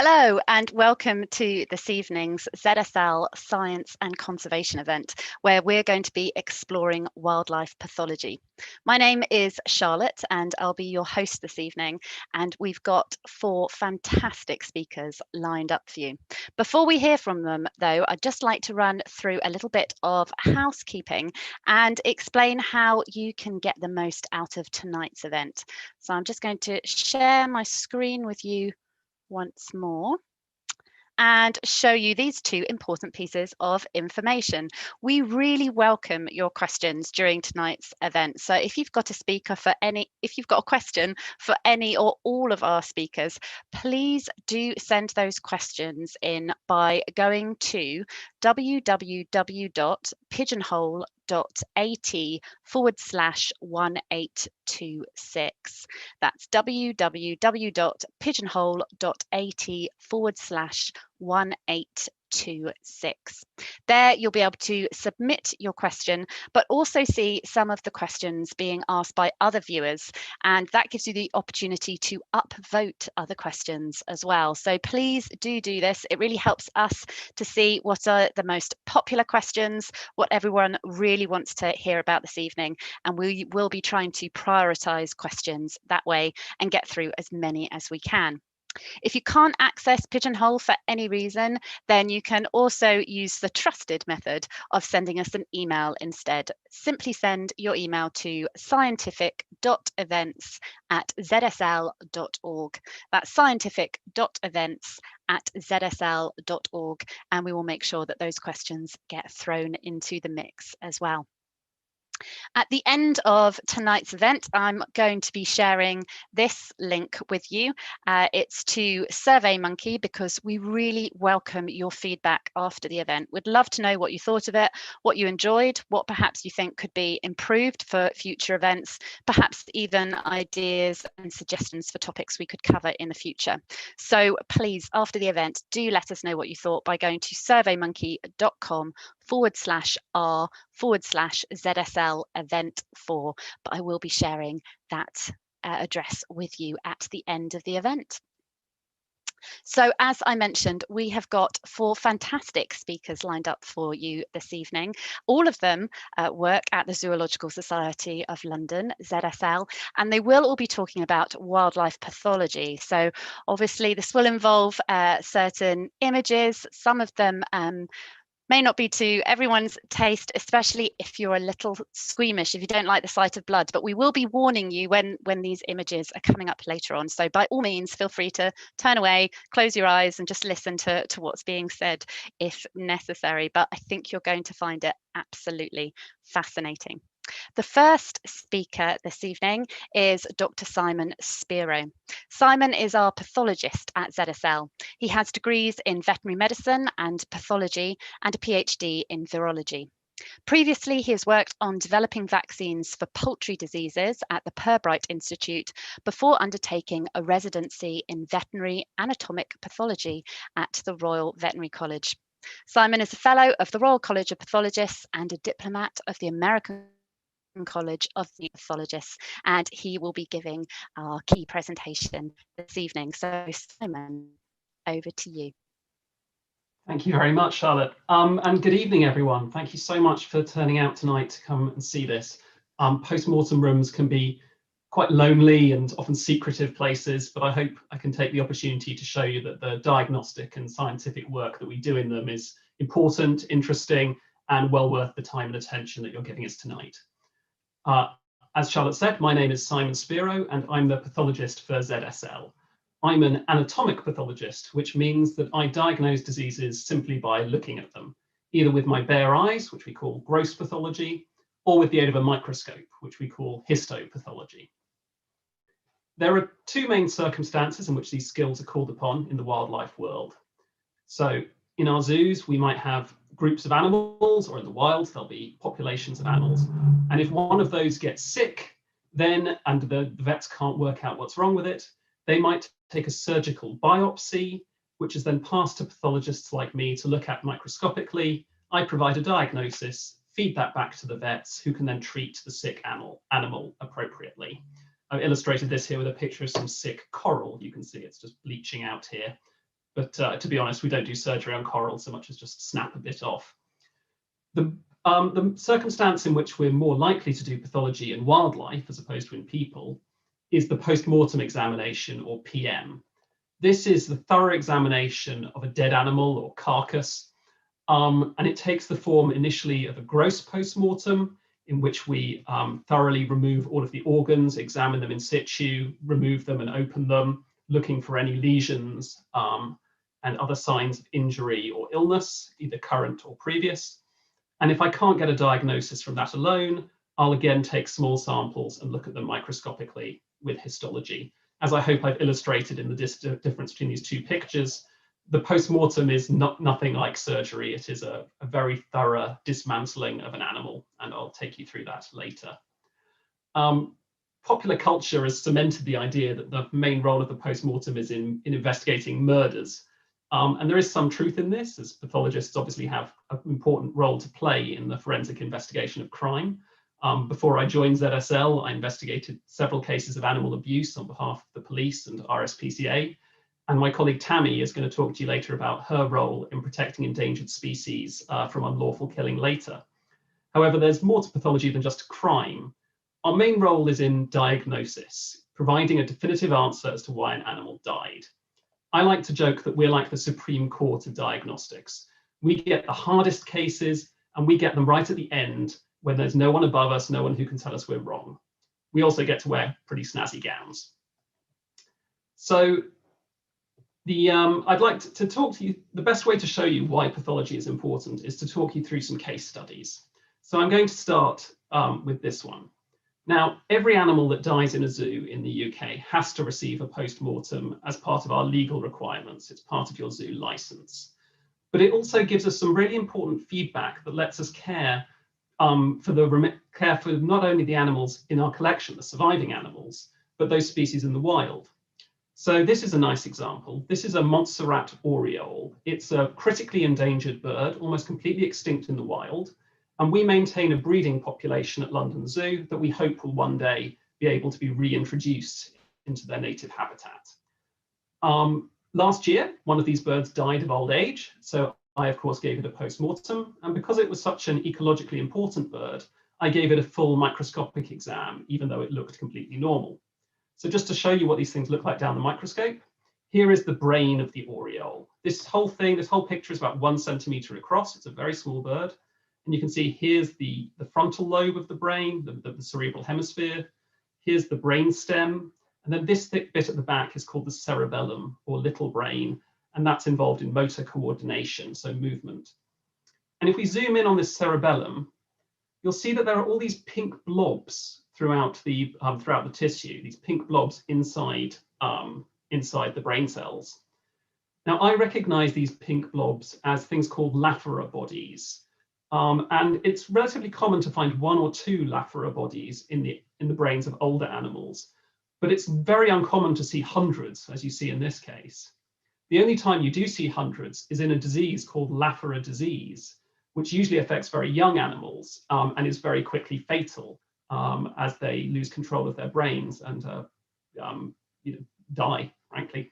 Hello and welcome to this evening's ZSL Science and Conservation event, where we're going to be exploring wildlife pathology. My name is Charlotte and I'll be your host this evening, and we've got 4 fantastic speakers lined up for you. Before we hear from them though, I'd just like to run through a little bit of housekeeping and explain how you can get the most out of tonight's event. So I'm just going to share my screen with you once more and show you these 2 important pieces of information. We really welcome your questions during tonight's event. So if you've got a question for any or all of our speakers, please do send those questions in by going to www.pigeonhole.at/1826. That's www.pigeonhole.at/1826. There you'll be able to submit your question, but also see some of the questions being asked by other viewers, and that gives you the opportunity to upvote other questions as well. So please do this. It really helps us to see what are the most popular questions, what everyone really wants to hear about this evening, and we will be trying to prioritize questions that way and get through as many as we can. If you can't access Pigeonhole for any reason, then you can also use the trusted method of sending us an email instead. Simply send your email to scientific.events@zsl.org. That's scientific.events@zsl.org, and we will make sure that those questions get thrown into the mix as well. At the end of tonight's event, I'm going to be sharing this link with you. It's to SurveyMonkey, because we really welcome your feedback after the event. We'd love to know what you thought of it, what you enjoyed, what perhaps you think could be improved for future events, perhaps even ideas and suggestions for topics we could cover in the future. So please, after the event, do let us know what you thought by going to surveymonkey.com/r/ZSL event 4, but I will be sharing that address with you at the end of the event. So as I mentioned, we have got 4 fantastic speakers lined up for you this evening. All of them work at the Zoological Society of London, ZSL, and they will all be talking about wildlife pathology. So obviously this will involve certain images. Some of them may not be to everyone's taste, especially if you're a little squeamish, if you don't like the sight of blood, but we will be warning you when these images are coming up later on. So by all means, feel free to turn away, close your eyes and just listen to what's being said if necessary. But I think you're going to find it absolutely fascinating. The first speaker this evening is Dr. Simon Spiro. Simon is our pathologist at ZSL. He has degrees in veterinary medicine and pathology and a PhD in virology. Previously, he has worked on developing vaccines for poultry diseases at the Pirbright Institute before undertaking a residency in veterinary anatomic pathology at the Royal Veterinary College. Simon is a fellow of the Royal College of Pathologists and a diplomat of the American College of the Pathologists, and he will be giving our key presentation this evening. So Simon, over to you. Thank you very much, Charlotte. And good evening, everyone. Thank you so much for turning out tonight to come and see this. Post-mortem rooms can be quite lonely and often secretive places, but I hope I can take the opportunity to show you that the diagnostic and scientific work that we do in them is important, interesting, and well worth the time and attention that you're giving us tonight. As Charlotte said, my name is Simon Spiro and I'm the pathologist for ZSL. I'm an anatomic pathologist, which means that I diagnose diseases simply by looking at them, either with my bare eyes, which we call gross pathology, or with the aid of a microscope, which we call histopathology. There are 2 main circumstances in which these skills are called upon in the wildlife world. So in our zoos, we might have groups of animals, or in the wild, there'll be populations of animals. And if one of those gets sick, then, and the vets can't work out what's wrong with it, they might take a surgical biopsy, which is then passed to pathologists like me to look at microscopically. I provide a diagnosis, feed that back to the vets, who can then treat the sick animal appropriately. I've illustrated this here with a picture of some sick coral. You can see it's just bleaching out here. But to be honest, we don't do surgery on coral so much as just snap a bit off. The circumstance in which we're more likely to do pathology in wildlife as opposed to in people is the post-mortem examination, or PM. This is the thorough examination of a dead animal or carcass, and it takes the form initially of a gross post-mortem, in which we thoroughly remove all of the organs, examine them in situ, remove them and open them, looking for any lesions and other signs of injury or illness, either current or previous. And if I can't get a diagnosis from that alone, I'll again take small samples and look at them microscopically with histology. As I hope I've illustrated in the difference between these two pictures, the post-mortem is nothing like surgery. It is a very thorough dismantling of an animal, and I'll take you through that later. Popular culture has cemented the idea that the main role of the post-mortem is in investigating murders. And there is some truth in this, as pathologists obviously have an important role to play in the forensic investigation of crime. Before I joined ZSL, I investigated several cases of animal abuse on behalf of the police and RSPCA. And my colleague Tammy is going to talk to you later about her role in protecting endangered species from unlawful killing later. However, there's more to pathology than just crime. Our main role is in diagnosis, providing a definitive answer as to why an animal died. I like to joke that we're like the Supreme Court of diagnostics. We get the hardest cases and we get them right at the end when there's no one above us, no one who can tell us we're wrong. We also get to wear pretty snazzy gowns. So I'd like to talk to you, the best way to show you why pathology is important is to talk you through some case studies. So I'm going to start with this one. Now, every animal that dies in a zoo in the UK has to receive a post-mortem as part of our legal requirements. It's part of your zoo license. But it also gives us some really important feedback that lets us care for not only the animals in our collection, the surviving animals, but those species in the wild. So this is a nice example. This is a Montserrat oriole. It's a critically endangered bird, almost completely extinct in the wild. And we maintain a breeding population at London Zoo that we hope will one day be able to be reintroduced into their native habitat. Last year, one of these birds died of old age. So I, of course, gave it a post-mortem. And because it was such an ecologically important bird, I gave it a full microscopic exam, even though it looked completely normal. So just to show you what these things look like down the microscope, here is the brain of the oriole. This whole picture is about 1 centimeter across. It's a very small bird. And you can see here's the frontal lobe of the brain, the cerebral hemisphere. Here's the brain stem. And then this thick bit at the back is called the cerebellum, or little brain. And that's involved in motor coordination, so movement. And if we zoom in on this cerebellum, you'll see that there are all these pink blobs throughout the tissue, these pink blobs inside the brain cells. Now, I recognize these pink blobs as things called Laphera bodies. And it's relatively common to find 1 or 2 Laphera bodies in the brains of older animals, but it's very uncommon to see hundreds, as you see in this case. The only time you do see hundreds is in a disease called Laphera disease, which usually affects very young animals and is very quickly fatal as they lose control of their brains and die, frankly.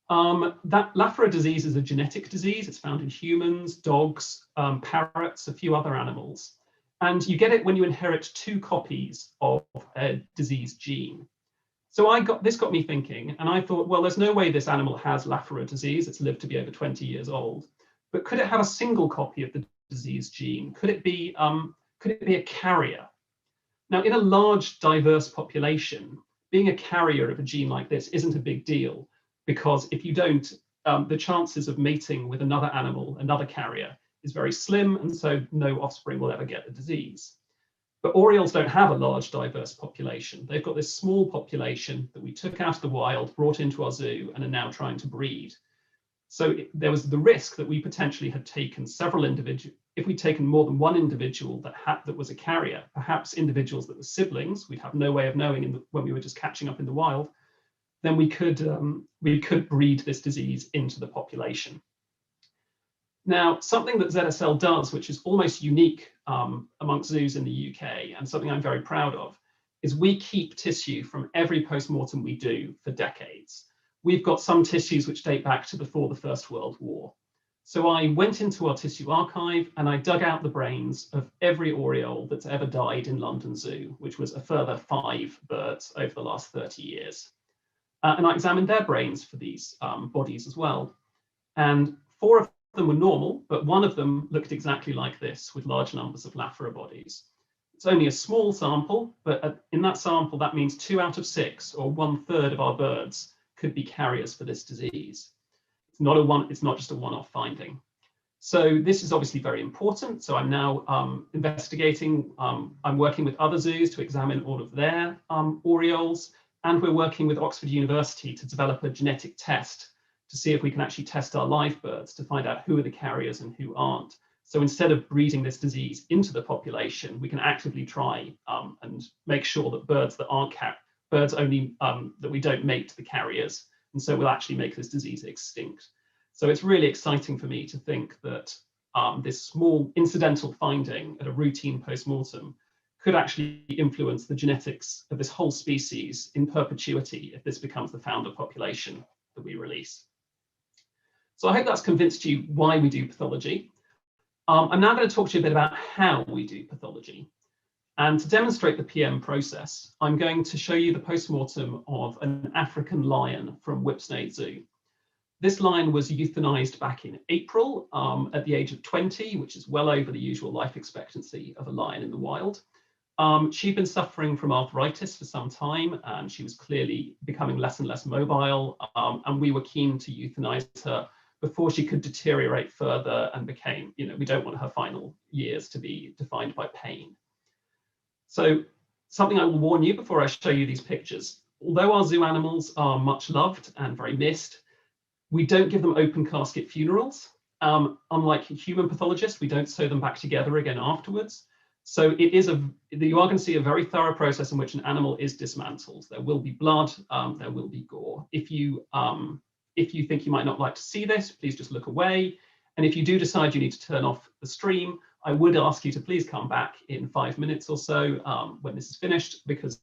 That Laphera disease is a genetic disease. It's found in humans, dogs, parrots, a few other animals. And you get it when you inherit 2 copies of a disease gene. So this got me thinking, and I thought, well, there's no way this animal has Laphera disease. It's lived to be over 20 years old. But could it have a single copy of the disease gene? Could it be a carrier? Now, in a large, diverse population, being a carrier of a gene like this isn't a big deal, because if you don't, the chances of mating with another animal, another carrier, is very slim, and so no offspring will ever get the disease. But Orioles don't have a large, diverse population. They've got this small population that we took out of the wild, brought into our zoo, and are now trying to breed. So there was the risk that we potentially had taken several individuals. If we'd taken more than one individual that was a carrier, perhaps individuals that were siblings, we'd have no way of knowing when we were just catching up in the wild, then we could breed this disease into the population. Now, something that ZSL does, which is almost unique amongst zoos in the UK, and something I'm very proud of, is we keep tissue from every post-mortem we do for decades. we've got some tissues which date back to before the First World War. So I went into our tissue archive and I dug out the brains of every oriole that's ever died in London Zoo, which was a further 5 birds over the last 30 years. And I examined their brains for these bodies as well. And 4 of them were normal, but 1 of them looked exactly like this with large numbers of Laphera bodies. It's only a small sample, but in that sample, that means 2 out of 6, or 1/3 of our birds, could be carriers for this disease. It's not just a one-off finding. So this is obviously very important. So I'm now investigating, I'm working with other zoos to examine all of their orioles, and we're working with Oxford University to develop a genetic test to see if we can actually test our live birds to find out who are the carriers and who aren't. So instead of breeding this disease into the population, we can actively try and make sure that birds that aren't birds only that we don't mate to the carriers, and so we'll actually make this disease extinct. So it's really exciting for me to think that this small incidental finding at a routine post-mortem could actually influence the genetics of this whole species in perpetuity if this becomes the founder population that we release. So I hope that's convinced you why we do pathology. I'm now going to talk to you a bit about how we do pathology. And to demonstrate the PM process, I'm going to show you the post-mortem of an African lion from Whipsnade Zoo. This lion was euthanized back in April at the age of 20, which is well over the usual life expectancy of a lion in the wild. She'd been suffering from arthritis for some time, and she was clearly becoming less and less mobile, and we were keen to euthanize her before she could deteriorate further and became, we don't want her final years to be defined by pain. So something I will warn you before I show you these pictures, although our zoo animals are much loved and very missed, we don't give them open casket funerals. Unlike human pathologists, we don't sew them back together again afterwards. So you are going to see a very thorough process in which an animal is dismantled. There will be blood, there will be gore. If you think you might not like to see this, please just look away. And if you do decide you need to turn off the stream, I would ask you to please come back in 5 minutes or so when this is finished, because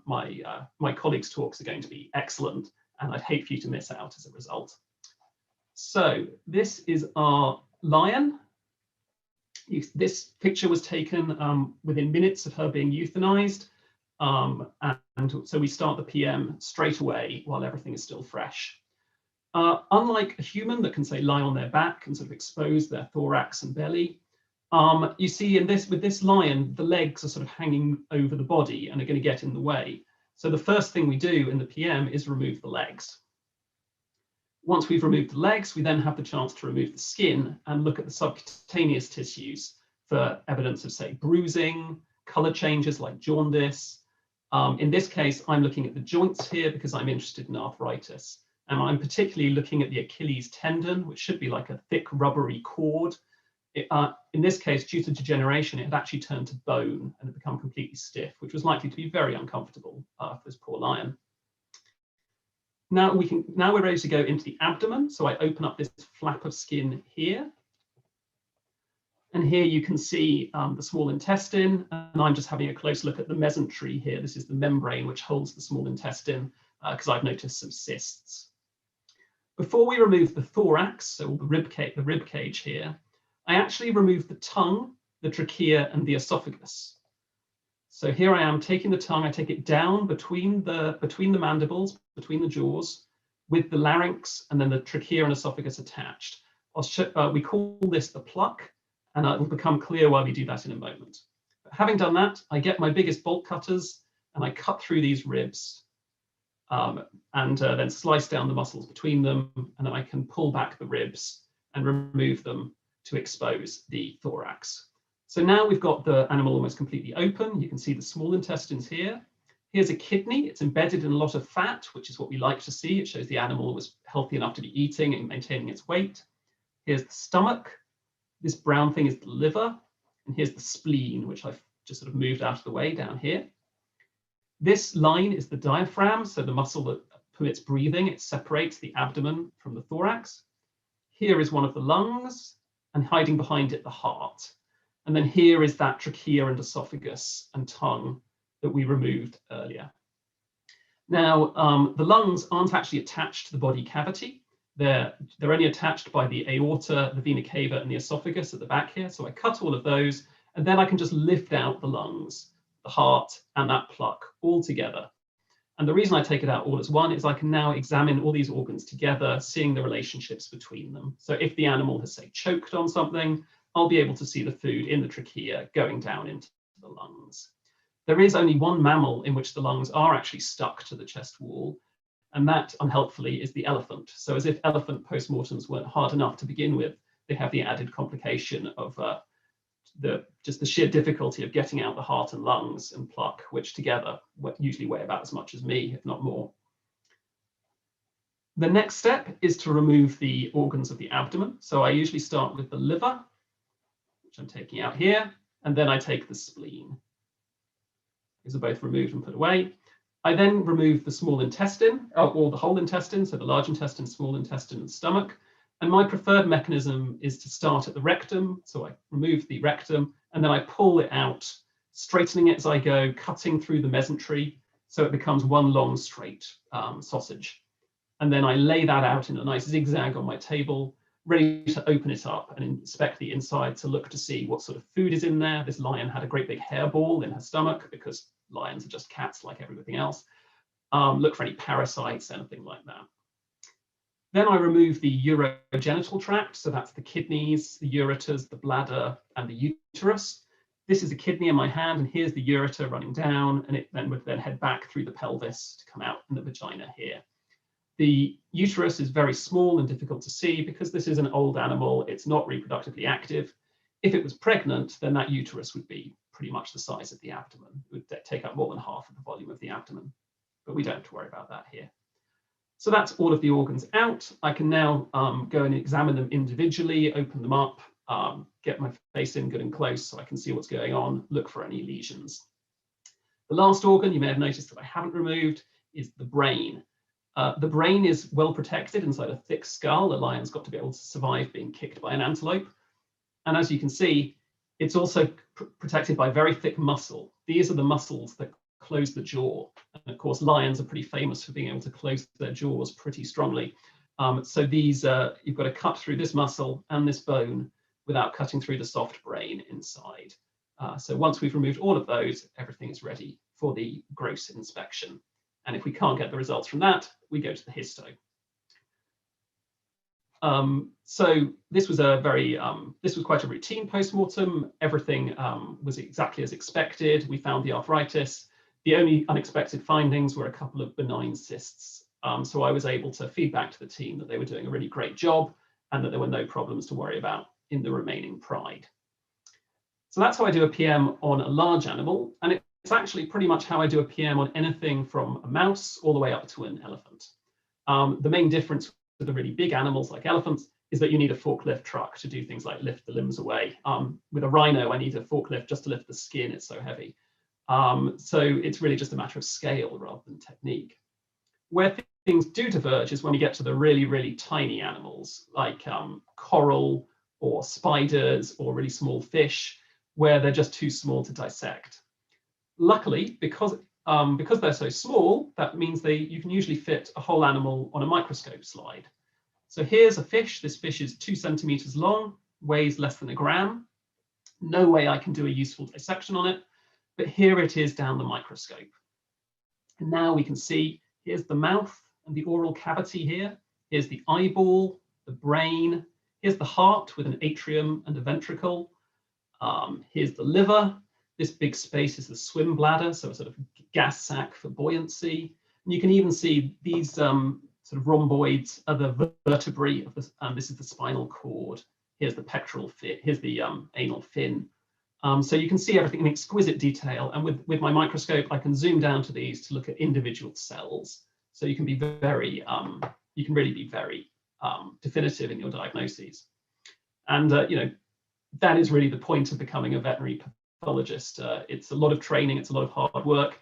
my colleagues' talks are going to be excellent, and I'd hate for you to miss out as a result. So this is our lion. This picture was taken within minutes of her being euthanized. And so we start the PM straight away while everything is still fresh. Unlike a human that can, say, lie on their back and sort of expose their thorax and belly, you see with this lion, the legs are sort of hanging over the body and are going to get in the way. So the first thing we do in the PM is remove the legs. Once we've removed the legs, we then have the chance to remove the skin and look at the subcutaneous tissues for evidence of, say, bruising, color changes like jaundice. In this case, I'm looking at the joints here because I'm interested in arthritis. And I'm particularly looking at the Achilles tendon, which should be like a thick rubbery cord. In this case, due to degeneration, it had actually turned to bone and had become completely stiff, which was likely to be very uncomfortable for this poor lion. Now we're ready to go into the abdomen. So I open up this flap of skin here. And here you can see the small intestine. And I'm just having a close look at the mesentery here. This is the membrane which holds the small intestine, because I've noticed some cysts. Before we remove the thorax, so the rib cage here, I actually remove the tongue, the trachea, and the esophagus. So here I am taking the tongue, I take it down between the mandibles, between the jaws, with the larynx and then the trachea and esophagus attached. We call this the pluck, and it will become clear why we do that in a moment. But having done that, I get my biggest bolt cutters and I cut through these ribs and then slice down the muscles between them, and then I can pull back the ribs and remove them to expose the thorax. So now we've got the animal almost completely open. You can see the small intestines here. Here's a kidney. It's embedded in a lot of fat, which is what we like to see. It shows the animal was healthy enough to be eating and maintaining its weight. Here's the stomach. This brown thing is the liver. And here's the spleen, which I've just sort of moved out of the way down here. This line is the diaphragm, so the muscle that permits breathing. It separates the abdomen from the thorax. Here is one of the lungs, and hiding behind it, the heart. And then here is that trachea and esophagus and tongue that we removed earlier. Now, the lungs aren't actually attached to the body cavity. They're only attached by the aorta, the vena cava, and the esophagus at the back here. So I cut all of those, and then I can just lift out the lungs, the heart, and that pluck all together. And the reason I take it out all as one is I can now examine all these organs together, seeing the relationships between them. So if the animal has, say, choked on something, I'll be able to see the food in the trachea going down into the lungs. There is only one mammal in which the lungs are actually stuck to the chest wall, and that, unhelpfully, is the elephant. So as if elephant postmortems weren't hard enough to begin with, they have the added complication of just the sheer difficulty of getting out the heart and lungs and pluck, which together usually weigh about as much as me, if not more. The next step is to remove the organs of the abdomen. So I usually start with the liver, which I'm taking out here, and then I take the spleen. These are both removed and put away. I then remove the small intestine, or the whole intestine, so the large intestine, small intestine, and stomach. And my preferred mechanism is to start at the rectum. So I remove the rectum, and then I pull it out, straightening it as I go, cutting through the mesentery, so it becomes one long straight sausage. And then I lay that out in a nice zigzag on my table, ready to open it up and inspect the inside to look to see what sort of food is in there. This lion had a great big hairball in her stomach because lions are just cats like everything else. Look for any parasites, anything like that. Then I remove the urogenital tract. So that's the kidneys, the ureters, the bladder, and the uterus. This is a kidney in my hand, and here's the ureter running down, and it then would then head back through the pelvis to come out in the vagina here. The uterus is very small and difficult to see because this is an old animal. It's not reproductively active. If it was pregnant, then that uterus would be pretty much the size of the abdomen. It would take up more than half of the volume of the abdomen, but we don't have to worry about that here. So that's all of the organs out. I can now go and examine them individually, open them up, get my face in good and close so I can see what's going on, look for any lesions. The last organ you may have noticed that I haven't removed is the brain. The brain is well protected inside a thick skull. The lion's got to be able to survive being kicked by an antelope. And as you can see, it's also protected by very thick muscle. These are the muscles that close the jaw. And of course, lions are pretty famous for being able to close their jaws pretty strongly. So these, you've got to cut through this muscle and this bone without cutting through the soft brain inside. So once we've removed all of those, everything is ready for the gross inspection. And if we can't get the results from that, we go to the histo. So this was this was quite a routine post-mortem. Everything was exactly as expected. We found the arthritis. The only unexpected findings were a couple of benign cysts. So I was able to feed back to the team that they were doing a really great job and that there were no problems to worry about in the remaining pride. So that's how I do a PM on a large animal. And it's actually pretty much how I do a PM on anything from a mouse all the way up to an elephant. The main difference with the really big animals like elephants is that you need a forklift truck to do things like lift the limbs away. With a rhino, I need a forklift just to lift the skin, it's so heavy. So it's really just a matter of scale rather than technique. Where things do diverge is when we get to the really, really tiny animals like coral or spiders or really small fish, where they're just too small to dissect. Luckily, because they're so small, that means you can usually fit a whole animal on a microscope slide. So here's a fish. This fish is 2 centimeters long, weighs less than a gram. No way I can do a useful dissection on it, but here it is down the microscope. And now we can see, here's the mouth and the oral cavity here. Here's the eyeball, the brain. Here's the heart with an atrium and a ventricle. Here's the liver. This big space is the swim bladder, so a sort of gas sac for buoyancy. And you can even see these sort of rhomboids are the vertebrae of this, this is the spinal cord. Here's the pectoral fin, here's the anal fin. So you can see everything in exquisite detail. And with my microscope, I can zoom down to these to look at individual cells. So you can be very, you can really be very definitive in your diagnoses. And you know, that is really the point of becoming a veterinary pathologist. It's a lot of training, it's a lot of hard work,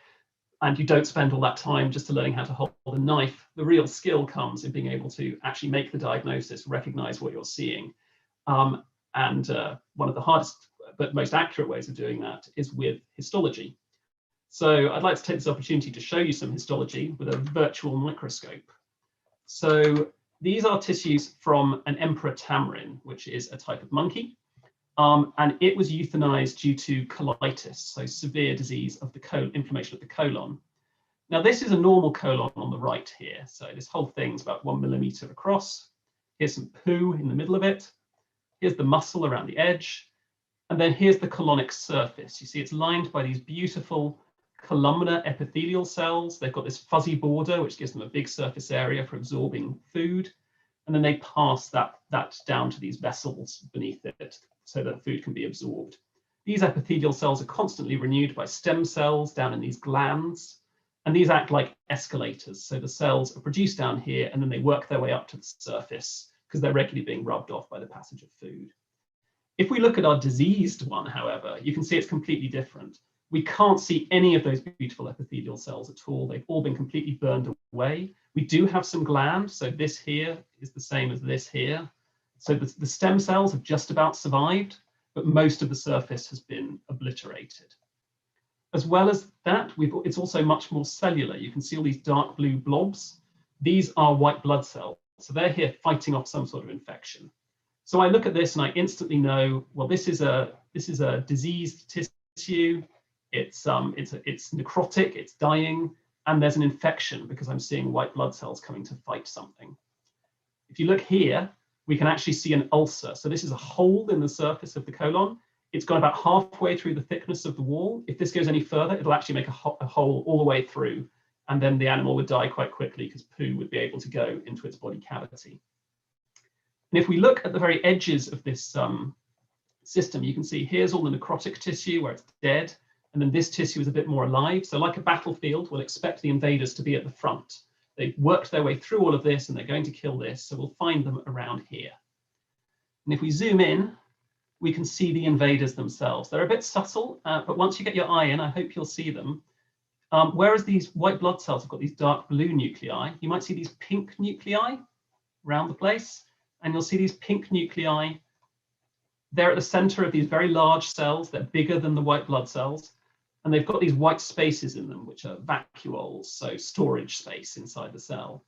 and you don't spend all that time just to learning how to hold a knife. The real skill comes in being able to actually make the diagnosis, recognize what you're seeing. One of the hardest but most accurate ways of doing that is with histology. So I'd like to take this opportunity to show you some histology with a virtual microscope. So these are tissues from an emperor tamarin, which is a type of monkey. And it was euthanized due to colitis, so severe disease of the inflammation of the colon. Now, this is a normal colon on the right here. So this whole thing's about 1 millimeter across. Here's some poo in the middle of it. Here's the muscle around the edge. And then here's the colonic surface. You see it's lined by these beautiful columnar epithelial cells. They've got this fuzzy border, which gives them a big surface area for absorbing food. And then they pass that down to these vessels beneath it so that food can be absorbed. These epithelial cells are constantly renewed by stem cells down in these glands. And these act like escalators. So the cells are produced down here and then they work their way up to the surface because they're regularly being rubbed off by the passage of food. If we look at our diseased one, however, you can see it's completely different. We can't see any of those beautiful epithelial cells at all. They've all been completely burned away. We do have some gland. So this here is the same as this here. So the stem cells have just about survived, but most of the surface has been obliterated. As well as that, it's also much more cellular. You can see all these dark blue blobs. These are white blood cells. So they're here fighting off some sort of infection. So I look at this and I instantly know, well, this is a diseased tissue. It's necrotic, it's dying, and there's an infection because I'm seeing white blood cells coming to fight something. If you look here, we can actually see an ulcer. So this is a hole in the surface of the colon. It's got about halfway through the thickness of the wall. If this goes any further, it'll actually make a hole all the way through, and then the animal would die quite quickly because poo would be able to go into its body cavity. And if we look at the very edges of this system, you can see here's all the necrotic tissue where it's dead, and then this tissue is a bit more alive. So like a battlefield, we'll expect the invaders to be at the front. They've worked their way through all of this and they're going to kill this, so we'll find them around here. And if we zoom in, we can see the invaders themselves. They're a bit subtle, but once you get your eye in, I hope you'll see them. Whereas these white blood cells have got these dark blue nuclei, you might see these pink nuclei around the place, and you'll see these pink nuclei. They're at the center of these very large cells. They're bigger than the white blood cells, and they've got these white spaces in them, which are vacuoles, so storage space inside the cell.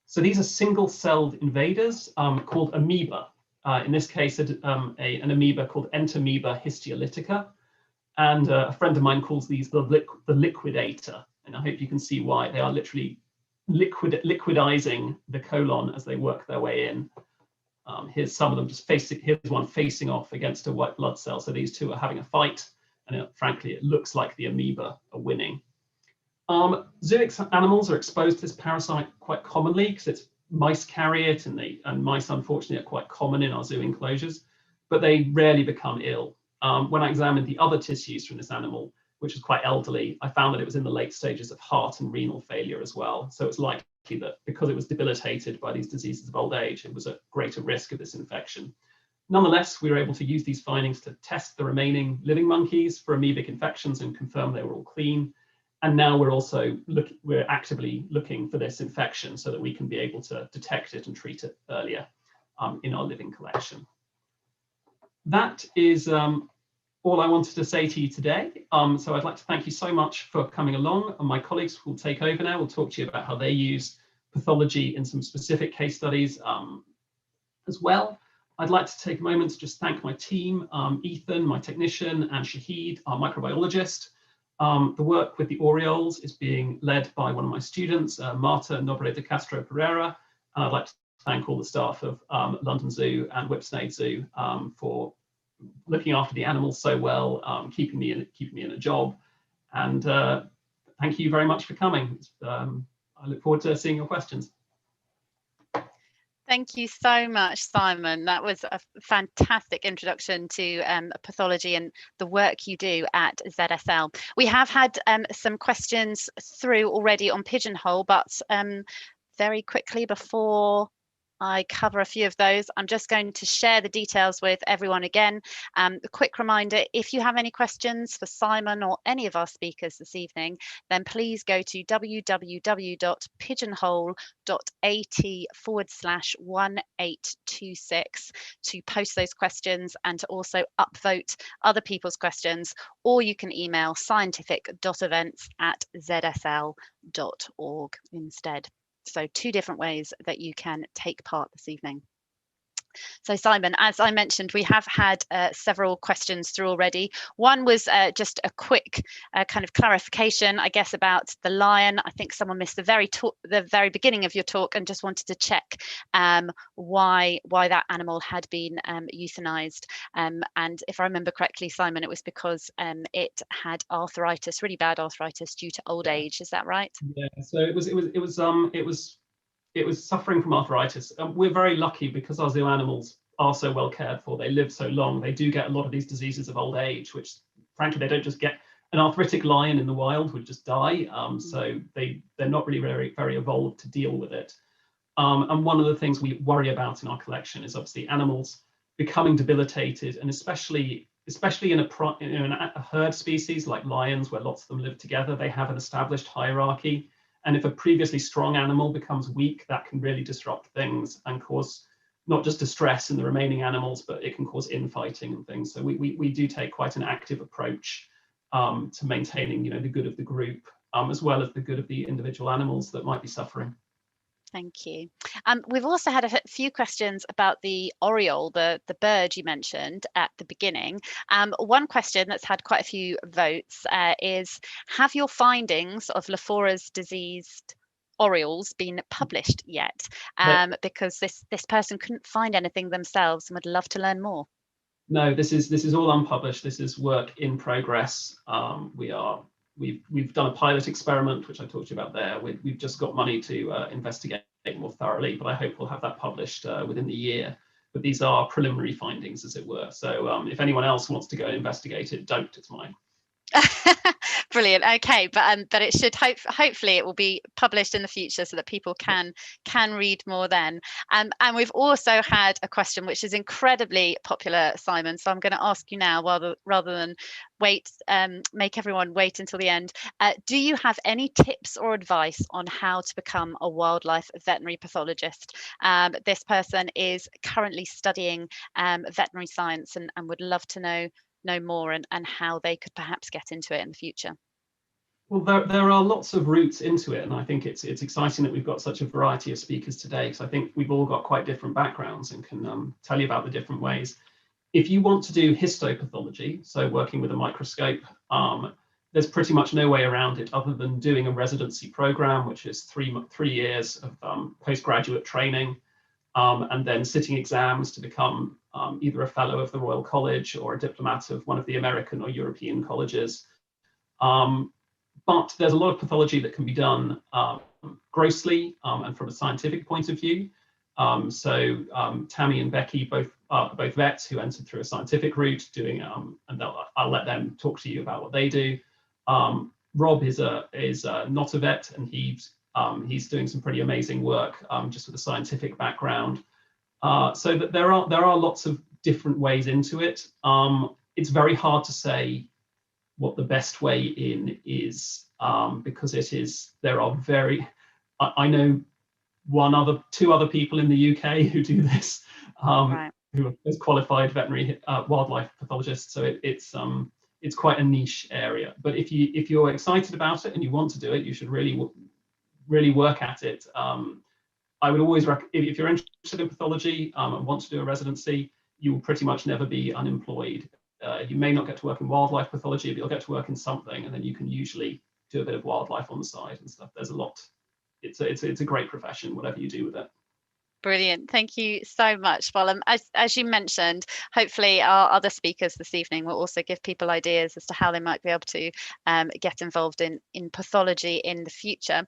So these are single-celled invaders called amoeba. In this case, an amoeba called Entamoeba histiolytica. And a friend of mine calls these the liquidator. And I hope you can see why. They are literally liquidizing the colon as they work their way in. Here's some of them just facing, here's one facing off against a white blood cell. So these two are having a fight. And frankly, it looks like the amoeba are winning. Zooic animals are exposed to this parasite quite commonly because mice carry it, and mice unfortunately are quite common in our zoo enclosures, but they rarely become ill. When I examined the other tissues from this animal, which was quite elderly, I found that it was in the late stages of heart and renal failure as well. So it's likely that because it was debilitated by these diseases of old age, it was at greater risk of this infection. Nonetheless, we were able to use these findings to test the remaining living monkeys for amoebic infections and confirm they were all clean. And now we're actively looking for this infection so that we can be able to detect it and treat it earlier in our living collection. That is all I wanted to say to you today. So I'd like to thank you so much for coming along, and my colleagues will take over now. We'll talk to you about how they use pathology in some specific case studies as well. I'd like to take a moment to just thank my team, Ethan, my technician, and Shahid, our microbiologist. The work with the Orioles is being led by one of my students, Marta Nobre de Castro Pereira. And I'd like to thank all the staff of London Zoo and Whipsnade Zoo for looking after the animals so well, keeping me in a job. And thank you very much for coming. I look forward to seeing your questions. Thank you so much, Simon. That was a fantastic introduction to pathology and the work you do at ZSL. We have had some questions through already on Pigeonhole, but very quickly before I cover a few of those. I'm just going to share the details with everyone again. A quick reminder, if you have any questions for Simon or any of our speakers this evening, then please go to www.pigeonhole.at/1826 to post those questions and to also upvote other people's questions, or you can email scientific.events@zsl.org instead. So 2 different ways that you can take part this evening. So Simon, as I mentioned, we have had several questions through already. One was just a quick kind of clarification, I guess, about the lion. I think someone missed the very beginning of your talk and just wanted to check why that animal had been euthanized. And if I remember correctly, Simon, it was because it had arthritis, really bad arthritis due to old age. Is that right? Yeah. So it was suffering from arthritis. We're very lucky because our zoo animals are so well cared for. They live so long. They do get a lot of these diseases of old age, which frankly, they don't just get. An arthritic lion in the wild would just die. So they're not really very evolved to deal with it. And one of the things we worry about in our collection is obviously animals becoming debilitated, and especially in a herd species like lions, where lots of them live together, they have an established hierarchy. And if a previously strong animal becomes weak, that can really disrupt things and cause not just distress in the remaining animals, but it can cause infighting and things. So we do take quite an active approach to maintaining, the good of the group, as well as the good of the individual animals that might be suffering. Thank you. We've also had a few questions about the oriole, the bird you mentioned at the beginning. One question that's had quite a few votes is, have your findings of Lafora's diseased orioles been published yet? Because this person couldn't find anything themselves and would love to learn more. No, this is all unpublished. This is work in progress. We've done a pilot experiment, which I talked to you about there. We've just got money to investigate more thoroughly, but I hope we'll have that published within the year. But these are preliminary findings, as it were. So if anyone else wants to go and investigate it, don't. It's mine. Brilliant. Okay, but it should hopefully it will be published in the future so that people can read more then. And we've also had a question which is incredibly popular, Simon. So I'm going to ask you now, rather than wait, make everyone wait until the end. Do you have any tips or advice on how to become a wildlife veterinary pathologist? This person is currently studying veterinary science and would love to know more and how they could perhaps get into it in the future. Well, there are lots of routes into it, and I think it's exciting that we've got such a variety of speakers today, because I think we've all got quite different backgrounds and can tell you about the different ways. If you want to do histopathology, so working with a microscope, there's pretty much no way around it other than doing a residency program, which is three years of postgraduate training, and then sitting exams to become either a fellow of the Royal College or a diplomat of one of the American or European colleges. But there's a lot of pathology that can be done grossly and from a scientific point of view. So Tammy and Becki, both vets who entered through a scientific route, doing and I'll let them talk to you about what they do. Rob is not a vet, and he's doing some pretty amazing work just with a scientific background. So that there are lots of different ways into it. It's very hard to say what the best way in is, because there are I know two other people in the UK who do this, right, who are qualified veterinary wildlife pathologists. So it's quite a niche area. But if you're excited about it and you want to do it, you should really work at it. I would always recommend, if you're interested in pathology and want to do a residency, you will pretty much never be unemployed. You may not get to work in wildlife pathology, but you'll get to work in something, and then you can usually do a bit of wildlife on the side and stuff. There's a lot. It's a great profession, whatever you do with it. Brilliant. Thank you so much. Well, as you mentioned, hopefully our other speakers this evening will also give people ideas as to how they might be able to get involved in pathology in the future.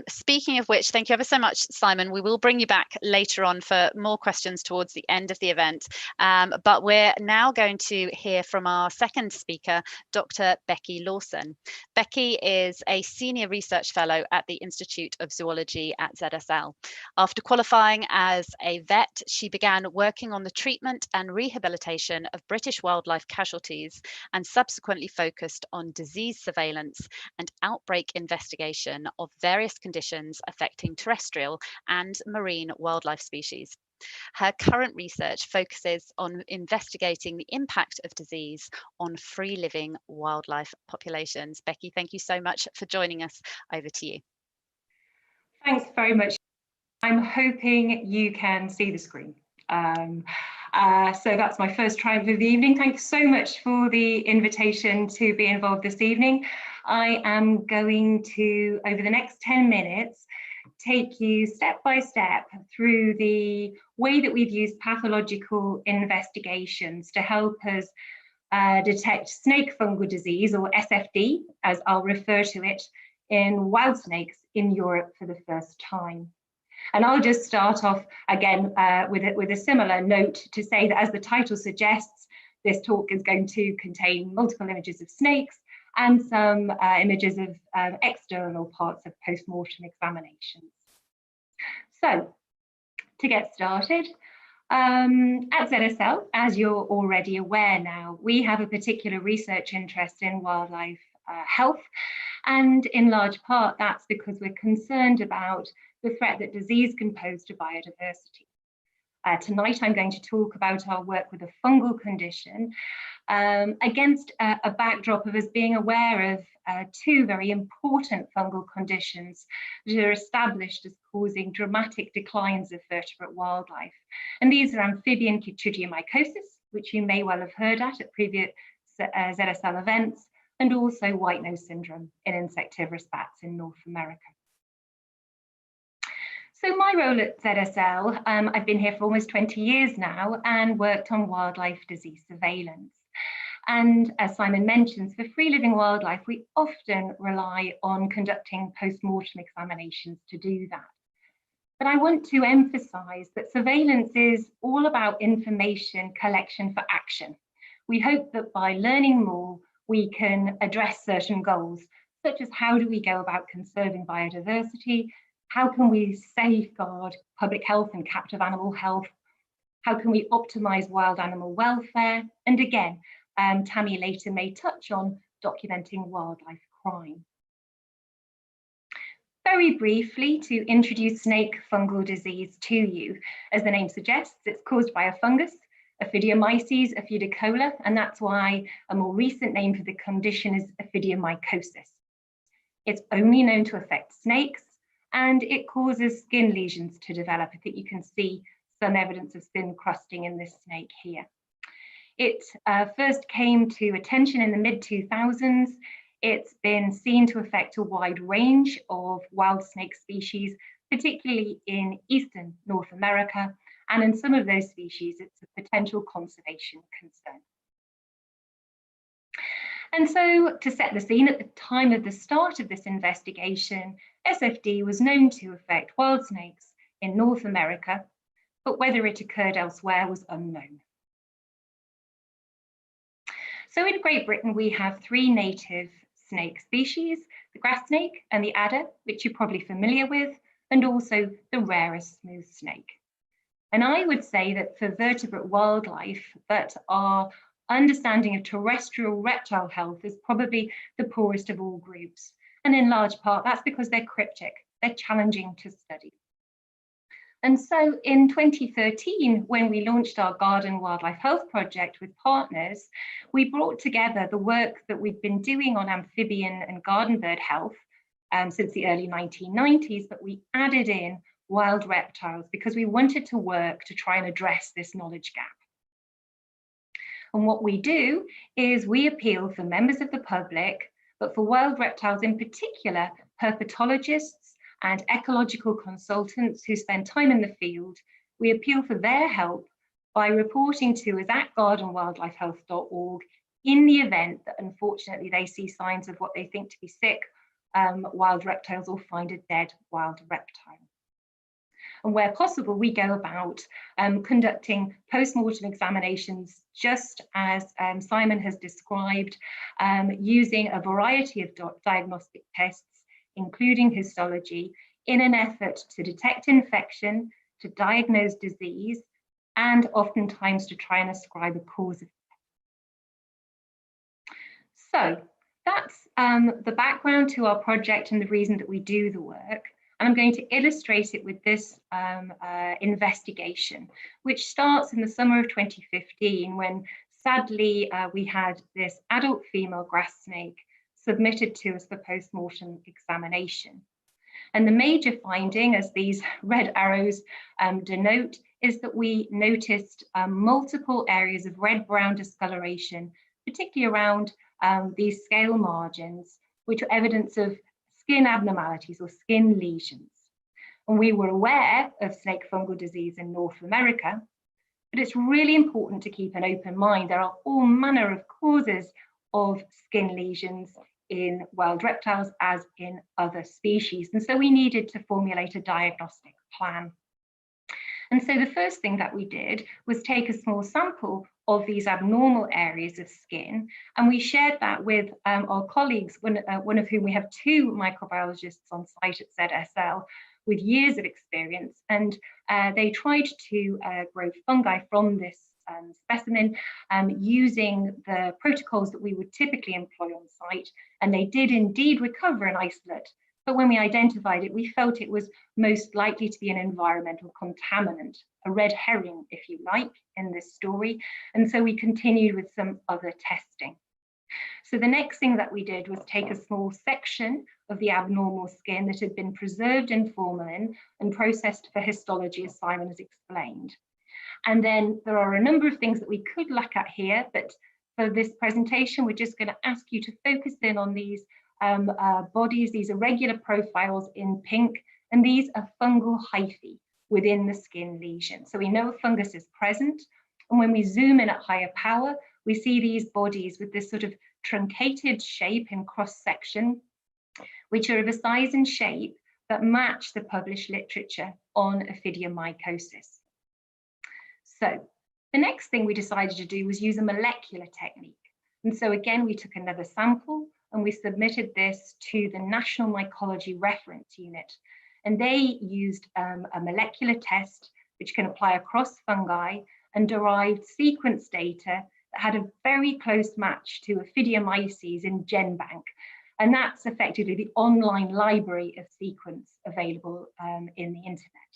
Speaking of which, thank you ever so much, Simon. We will bring you back later on for more questions towards the end of the event. But we're now going to hear from our second speaker, Dr. Becki Lawson. Becki is a senior research fellow at the Institute of Zoology at ZSL. After qualifying as a vet, she began working on the treatment and rehabilitation of British wildlife casualties and subsequently focused on disease surveillance and outbreak investigation of various conditions affecting terrestrial and marine wildlife species. Her current research focuses on investigating the impact of disease on free-living wildlife populations. Becki, thank you so much for joining us. Over to you. Thanks very much. I'm hoping you can see the screen. So that's my first triumph of the evening. Thanks so much for the invitation to be involved this evening. I am going to, over the next 10 minutes, take you step by step through the way that we've used pathological investigations to help us detect snake fungal disease, or SFD, as I'll refer to it, in wild snakes in Europe for the first time. And I'll just start off again with a similar note to say that, as the title suggests, this talk is going to contain multiple images of snakes and some images of external parts of post-mortem examinations. So, to get started, at ZSL, as you're already aware now, we have a particular research interest in wildlife health, and in large part that's because we're concerned about the threat that disease can pose to biodiversity. Tonight I'm going to talk about our work with a fungal condition against a backdrop of us being aware of two very important fungal conditions that are established as causing dramatic declines of vertebrate wildlife. And these are amphibian chytridiomycosis, which you may well have heard at previous ZSL events, and also white nose syndrome in insectivorous bats in North America. So my role at ZSL, I've been here for almost 20 years now and worked on wildlife disease surveillance. And as Simon mentions, for free-living wildlife, we often rely on conducting post-mortem examinations to do that. But I want to emphasize that surveillance is all about information collection for action. We hope that by learning more, we can address certain goals, such as how do we go about conserving biodiversity, how can we safeguard public health and captive animal health, how can we optimize wild animal welfare, and again, Tammy later may touch on documenting wildlife crime. Very briefly, to introduce snake fungal disease to you, as the name suggests, it's caused by a fungus, Ophidiomyces ophidicola, and that's why a more recent name for the condition is ophidiomycosis. It's only known to affect snakes, and it causes skin lesions to develop. I think you can see some evidence of thin crusting in this snake here. It first came to attention in the mid-2000s. It's been seen to affect a wide range of wild snake species, particularly in eastern North America, and in some of those species, it's a potential conservation concern. And so, to set the scene, at the time of the start of this investigation, SFD was known to affect wild snakes in North America, but whether it occurred elsewhere was unknown. So in Great Britain, we have three native snake species, the grass snake and the adder, which you're probably familiar with, and also the rarest smooth snake. And I would say that for vertebrate wildlife, that our understanding of terrestrial reptile health is probably the poorest of all groups. And in large part, that's because they're cryptic, they're challenging to study. And so in 2013, when we launched our Garden Wildlife Health project with partners, we brought together the work that we've been doing on amphibian and garden bird health since the early 1990s, but we added in wild reptiles because we wanted to work to try and address this knowledge gap. And what we do is we appeal for members of the public, but for wild reptiles in particular, herpetologists and ecological consultants who spend time in the field. We appeal for their help by reporting to us at gardenwildlifehealth.org in the event that unfortunately they see signs of what they think to be sick wild reptiles or find a dead wild reptile. And where possible, we go about conducting post-mortem examinations, just as Simon has described, using a variety of diagnostic tests, including histology, in an effort to detect infection, to diagnose disease and oftentimes to try and ascribe a cause of death. So that's the background to our project and the reason that we do the work. And I'm going to illustrate it with this investigation, which starts in the summer of 2015, when sadly we had this adult female grass snake submitted to us for post-mortem examination. And the major finding, as these red arrows denote, is that we noticed multiple areas of red-brown discoloration, particularly around these scale margins, which are evidence of skin abnormalities or skin lesions. And we were aware of snake fungal disease in North America, but it's really important to keep an open mind. There are all manner of causes of skin lesions in wild reptiles as in other species. And so we needed to formulate a diagnostic plan. And so the first thing that we did was take a small sample of these abnormal areas of skin, and we shared that with our colleagues, one of whom we have 2 microbiologists on site at ZSL with years of experience, and they tried to grow fungi from this specimen using the protocols that we would typically employ on site, and they did indeed recover an isolate. But when we identified it, we felt it was most likely to be an environmental contaminant, a red herring, if you like, in this story. And so we continued with some other testing. So the next thing that we did was take a small section of the abnormal skin that had been preserved in formalin and processed for histology, as Simon has explained. And then there are a number of things that we could look at here, but for this presentation, we're just going to ask you to focus in on these bodies, these irregular profiles in pink, and these are fungal hyphae within the skin lesion. So we know a fungus is present, and when we zoom in at higher power, we see these bodies with this sort of truncated shape in cross section, which are of a size and shape that match the published literature on ophidiomycosis. So the next thing we decided to do was use a molecular technique. And so again, we took another sample and we submitted this to the National Mycology Reference Unit. And they used a molecular test which can apply across fungi and derived sequence data that had a very close match to Ophidiomyces in GenBank. And that's effectively the online library of sequence available in the internet.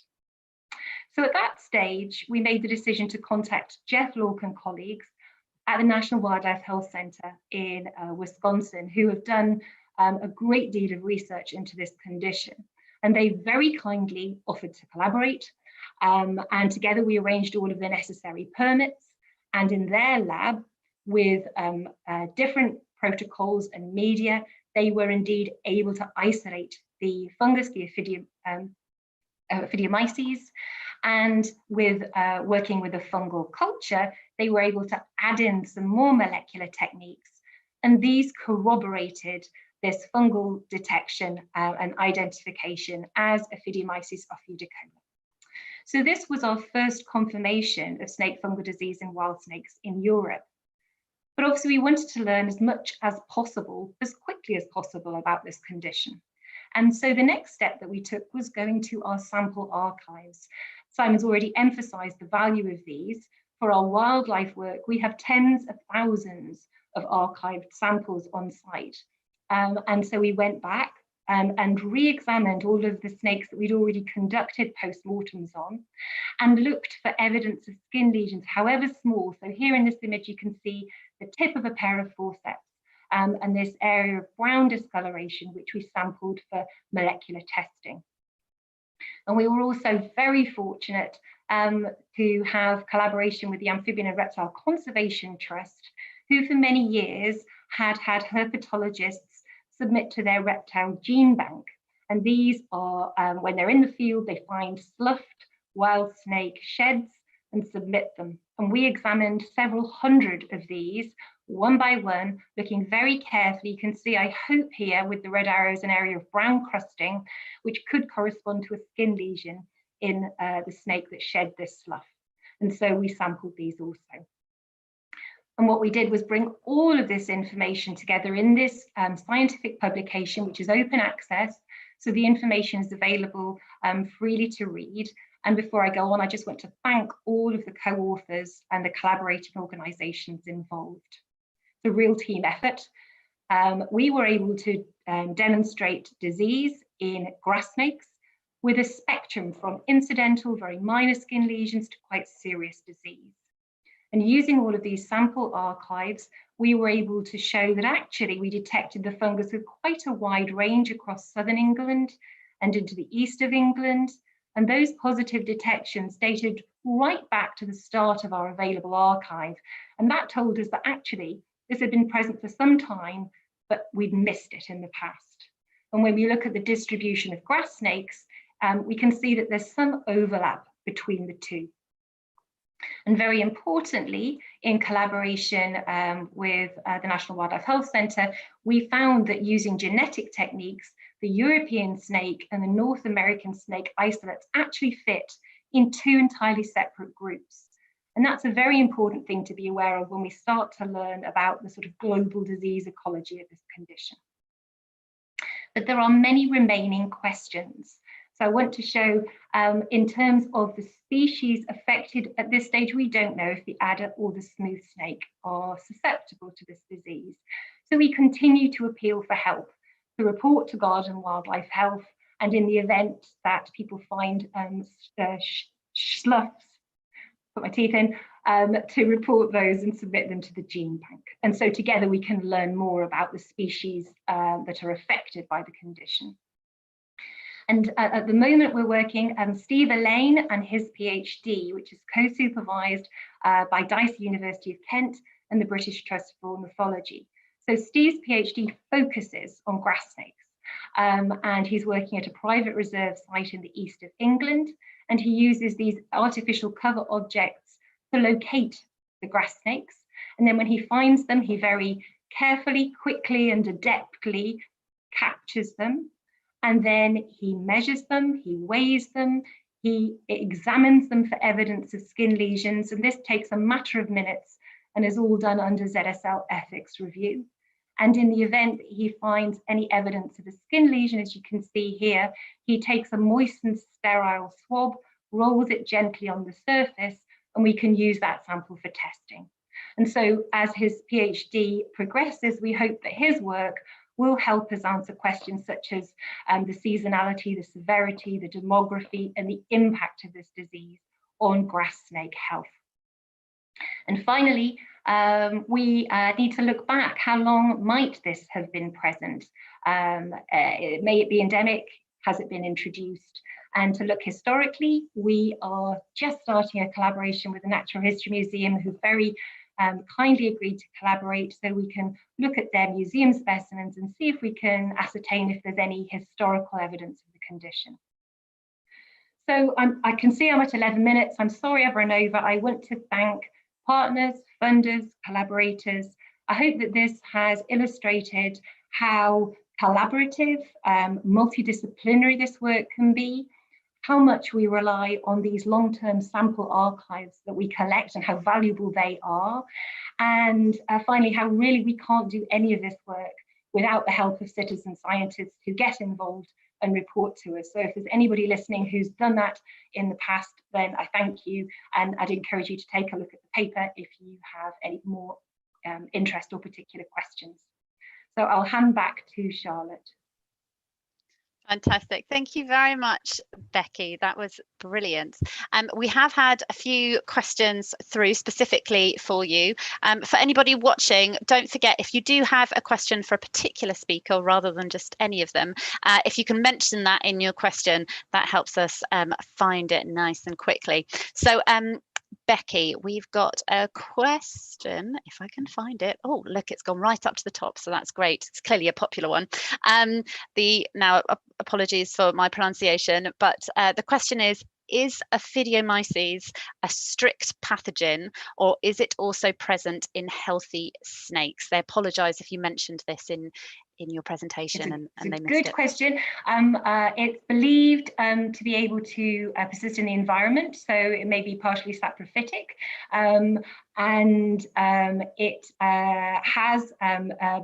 So at that stage, we made the decision to contact Jeff Lork and colleagues at the National Wildlife Health Center in Wisconsin, who have done a great deal of research into this condition. And they very kindly offered to collaborate. And together we arranged all of the necessary permits. And in their lab, with different protocols and media, they were indeed able to isolate the fungus, the Ophidiomyces. And with working with a fungal culture, they were able to add in some more molecular techniques. And these corroborated this fungal detection and identification as Ophidiomyces ophidicoma. So this was our first confirmation of snake fungal disease in wild snakes in Europe. But obviously we wanted to learn as much as possible, as quickly as possible about this condition. And so the next step that we took was going to our sample archives. Simon's already emphasized the value of these. For our wildlife work, we have tens of thousands of archived samples on site. And so we went back and re-examined all of the snakes that we'd already conducted post-mortems on and looked for evidence of skin lesions, however small. So here in this image, you can see the tip of a pair of forceps and this area of brown discoloration, which we sampled for molecular testing. And we were also very fortunate to have collaboration with the Amphibian and Reptile Conservation Trust, who for many years had herpetologists submit to their reptile gene bank. And these are, when they're in the field, they find sloughed wild snake sheds and submit them. And we examined several hundred of these, one by one, looking very carefully. You can see, I hope here with the red arrows, an area of brown crusting, which could correspond to a skin lesion in the snake that shed this slough. And so we sampled these also. And what we did was bring all of this information together in this scientific publication, which is open access. So the information is available freely to read. And before I go on, I just want to thank all of the co-authors and the collaborating organisations involved. It's a real team effort. We were able to demonstrate disease in grass snakes with a spectrum from incidental, very minor skin lesions to quite serious disease. And using all of these sample archives, we were able to show that actually we detected the fungus with quite a wide range across southern England and into the east of England. And those positive detections dated right back to the start of our available archive. And that told us that actually this had been present for some time, but we'd missed it in the past. And when we look at the distribution of grass snakes, we can see that there's some overlap between the two. And very importantly, in collaboration with the National Wildlife Health Centre, we found that using genetic techniques, the European snake and the North American snake isolates actually fit in two entirely separate groups. And that's a very important thing to be aware of when we start to learn about the sort of global disease ecology of this condition. But there are many remaining questions. So I want to show in terms of the species affected at this stage, we don't know if the adder or the smooth snake are susceptible to this disease. So we continue to appeal for help, to report to Garden and Wildlife Health, and in the event that people find sloughs, put my teeth in, to report those and submit them to the gene bank. And so together we can learn more about the species that are affected by the condition. And at the moment we're working, Steve Elaine and his PhD, which is co-supervised by Dicey University of Kent and the British Trust for Ornithology. So Steve's PhD focuses on grass snakes, and he's working at a private reserve site in the east of England, and he uses these artificial cover objects to locate the grass snakes. And then when he finds them, he very carefully, quickly and adeptly captures them. And then he measures them, he weighs them, he examines them for evidence of skin lesions. And this takes a matter of minutes and is all done under ZSL ethics review. And in the event that he finds any evidence of a skin lesion, as you can see here, he takes a moistened sterile swab, rolls it gently on the surface, and we can use that sample for testing. And so as his PhD progresses, we hope that his work will help us answer questions such as the seasonality, the severity, the demography, and the impact of this disease on grass snake health. And finally, we need to look back. How long might this have been present? May it be endemic? Has it been introduced? And to look historically, we are just starting a collaboration with the Natural History Museum, who very kindly agreed to collaborate, so we can look at their museum specimens and see if we can ascertain if there's any historical evidence of the condition. So I can see I'm at 11 minutes. I'm sorry I've run over. I want to thank partners, funders, collaborators. I hope that this has illustrated how collaborative, multidisciplinary this work can be, how much we rely on these long-term sample archives that we collect and how valuable they are. And finally, how really we can't do any of this work without the help of citizen scientists who get involved and report to us. So if there's anybody listening who's done that in the past, then I thank you. And I'd encourage you to take a look at the paper if you have any more interest or particular questions. So I'll hand back to Charlotte. Fantastic. Thank you very much, Becki. That was brilliant. We have had a few questions through specifically for you. For anybody watching, don't forget, if you do have a question for a particular speaker rather than just any of them, if you can mention that in your question, that helps us find it nice and quickly. So Becki, we've got a question, if I can find it. Oh, look, it's gone right up to the top, so that's great. It's clearly a popular one. Now, apologies for my pronunciation, but the question is Ophidiomyces a strict pathogen, or is it also present in healthy snakes? They apologise if you mentioned this in your presentation and they missed it. Good question. It's believed to be able to persist in the environment, so it may be partially saprophytic, and it has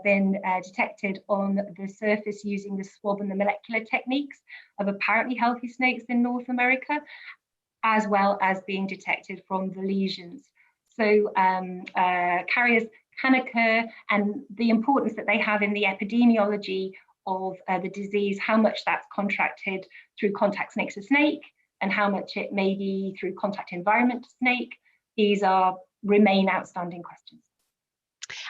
been detected on the surface using the swab and the molecular techniques of apparently healthy snakes in North America. as well as being detected from the lesions. So carriers can occur, and the importance that they have in the epidemiology of the disease, how much that's contracted through contact snake to snake, and how much it may be through contact environment to snake. These remain outstanding questions.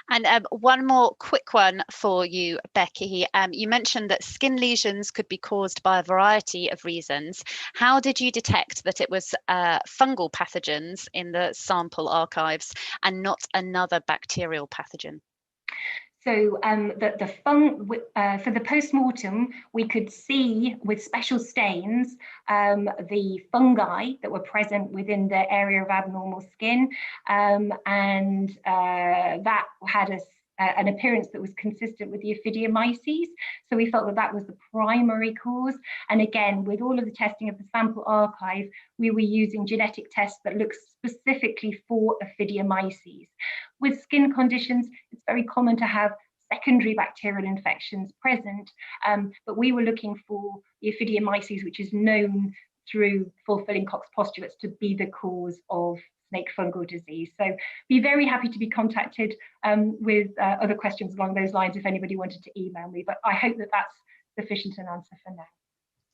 And one more quick one for you, Becki. You mentioned that skin lesions could be caused by a variety of reasons. How did you detect that it was fungal pathogens in the sample archives and not another bacterial pathogen? So for the post-mortem, we could see with special stains the fungi that were present within the area of abnormal skin, and that had an appearance that was consistent with the Ophidiomyces. So we felt that that was the primary cause. And again, with all of the testing of the sample archive, we were using genetic tests that look specifically for Ophidiomyces. With skin conditions, it's very common to have secondary bacterial infections present, but we were looking for the Ophidiomyces, which is known through fulfilling Cox postulates to be the cause of snake fungal disease. So be very happy to be contacted with other questions along those lines if anybody wanted to email me, but I hope that that's sufficient an answer for now.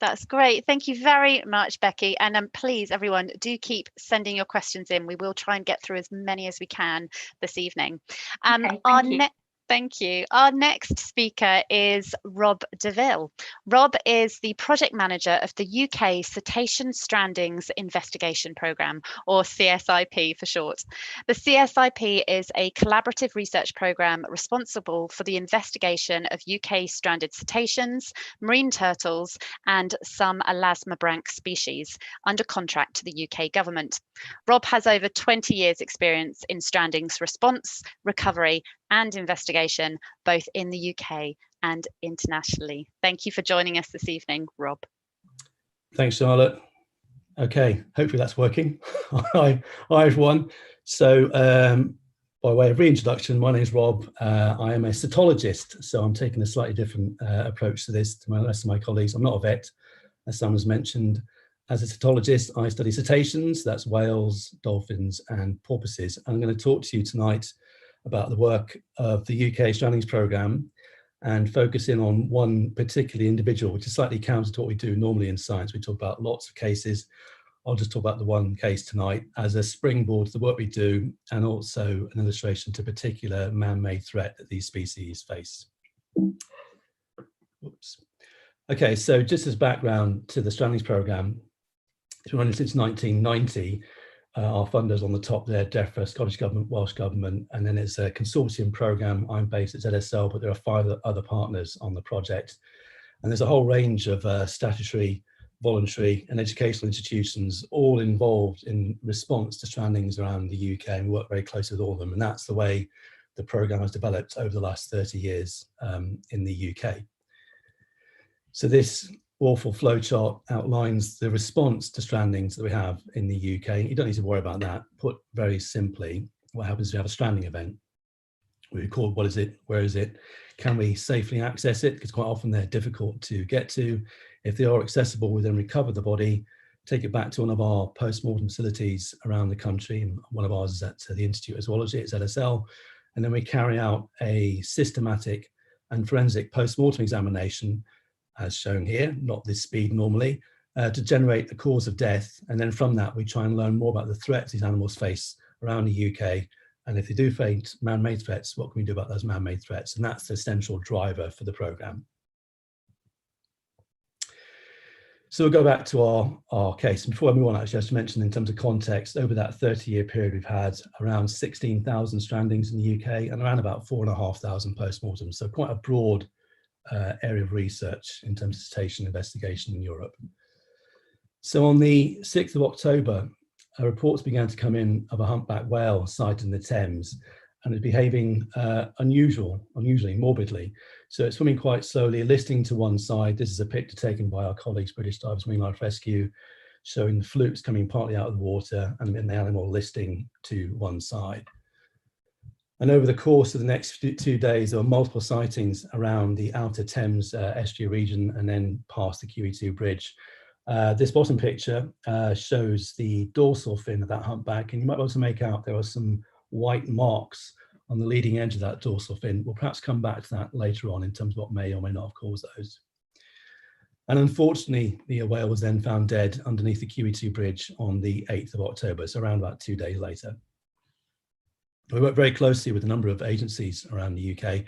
That's great. Thank you very much, Becki. And please, everyone, do keep sending your questions in. We will try and get through as many as we can this evening. Okay, thank you. Thank you. Our next speaker is Rob Deaville. Rob is the project manager of the UK Cetacean Strandings Investigation Programme, or CSIP for short. The CSIP is a collaborative research programme responsible for the investigation of UK stranded cetaceans, marine turtles, and some elasmobranch species under contract to the UK government. Rob has over 20 years' experience in strandings response, recovery, and investigation, both in the UK and internationally. Thank you for joining us this evening, Rob. Thanks, Charlotte. Okay, hopefully that's working. Hi everyone. So by way of reintroduction, my name is Rob. I am a cetologist, so I'm taking a slightly different approach to this to the rest of my colleagues. I'm not a vet, as Sam has mentioned. As a cetologist, I study cetaceans, that's whales, dolphins, and porpoises. I'm going to talk to you tonight about the work of the UK Strandings Programme and focus in on one particular individual, which is slightly counter to what we do normally in science. We talk about lots of cases. I'll just talk about the one case tonight as a springboard to the work we do and also an illustration to a particular man-made threat that these species face. Oops. Okay, so just as background to the Strandings Programme, it's been running since 1990. Our funders on the top there, DEFRA, Scottish Government, Welsh Government, and then it's a consortium programme. I'm based at ZSL, but there are 5 other partners on the project. And there's a whole range of statutory, voluntary and educational institutions all involved in response to strandings around the UK, and we work very closely with all of them. And that's the way the programme has developed over the last 30 years in the UK. So this awful flowchart outlines the response to strandings that we have in the UK. You don't need to worry about that. Put very simply, what happens if you have a stranding event? We record what is it, where is it, can we safely access it? Because quite often they're difficult to get to. If they are accessible, we then recover the body, take it back to one of our post-mortem facilities around the country. And one of ours is at the Institute of Zoology at ZSL. And then we carry out a systematic and forensic post-mortem examination, as shown here, not this speed normally, to generate a cause of death. And then from that, we try and learn more about the threats these animals face around the UK. And if they do face man-made threats, what can we do about those man-made threats? And that's the central driver for the programme. So we'll go back to our case. And before I move on, actually, I should mention in terms of context, over that 30-year period, we've had around 16,000 strandings in the UK and around about 4,500 post-mortems. So quite a broad area of research in terms of cetacean investigation in Europe. So on the 6th of October, reports began to come in of a humpback whale sighted in the Thames, and it's behaving unusually, morbidly. So it's swimming quite slowly, listing to one side. This is a picture taken by our colleagues, British Divers Marine Life Rescue, showing the flukes coming partly out of the water and then the animal listing to one side. And over the course of the next 2 days, there were multiple sightings around the outer Thames estuary region and then past the QE2 bridge. This bottom picture shows the dorsal fin of that humpback, and you might be able to make out there are some white marks on the leading edge of that dorsal fin. We'll perhaps come back to that later on in terms of what may or may not have caused those. And unfortunately, the whale was then found dead underneath the QE2 bridge on the 8th of October, so around about 2 days later. We work very closely with a number of agencies around the UK.